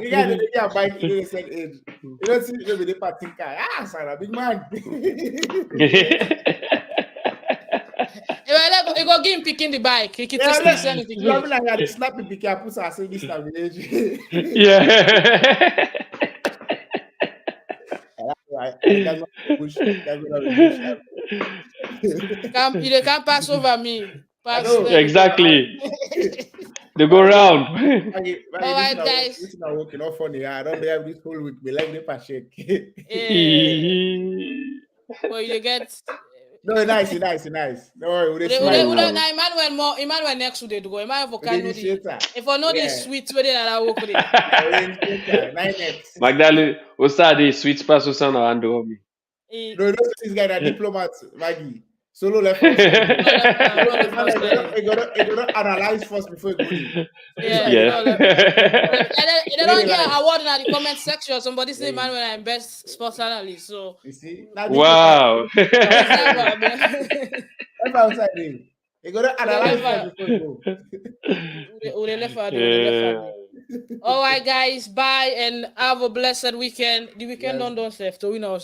guys get bike. You send age. You don't see me with the party car. Sarah, big man. You go give him picking the bike. He can just send it. You have like a snappy picture. Put us in this village. Yeah. You can't pass over me. Exactly. They go round. All right, guys. It's not working. Not funny. I don't have this whole week. Me like the shake. Well, you get. No, nice. No worry. Emmanuel next week they go. Emmanuel for can know the. If I know this sweet, where they are work with it. Magdalene, what's that? The sweet pass was on under me. No, this guy that diplomat Maggie. Solo left first. He got analyze first before he go. Yeah. They don't get award in the comment section. Somebody say Emmanuel I'm best sports analyst. So you see, wow. Outside him. He got analyze first before he go. All right, guys. Bye and have a blessed weekend. The weekend don't save. So we know.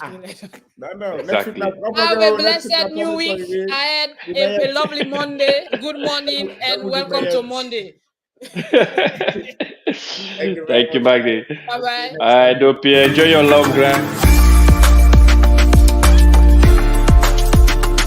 No. Exactly. Have a blessed new week ahead. A lovely Monday. Good morning and welcome to Monday. Thank you, Magdalene. Bye bye. All right, Dopeii. Enjoy your long run.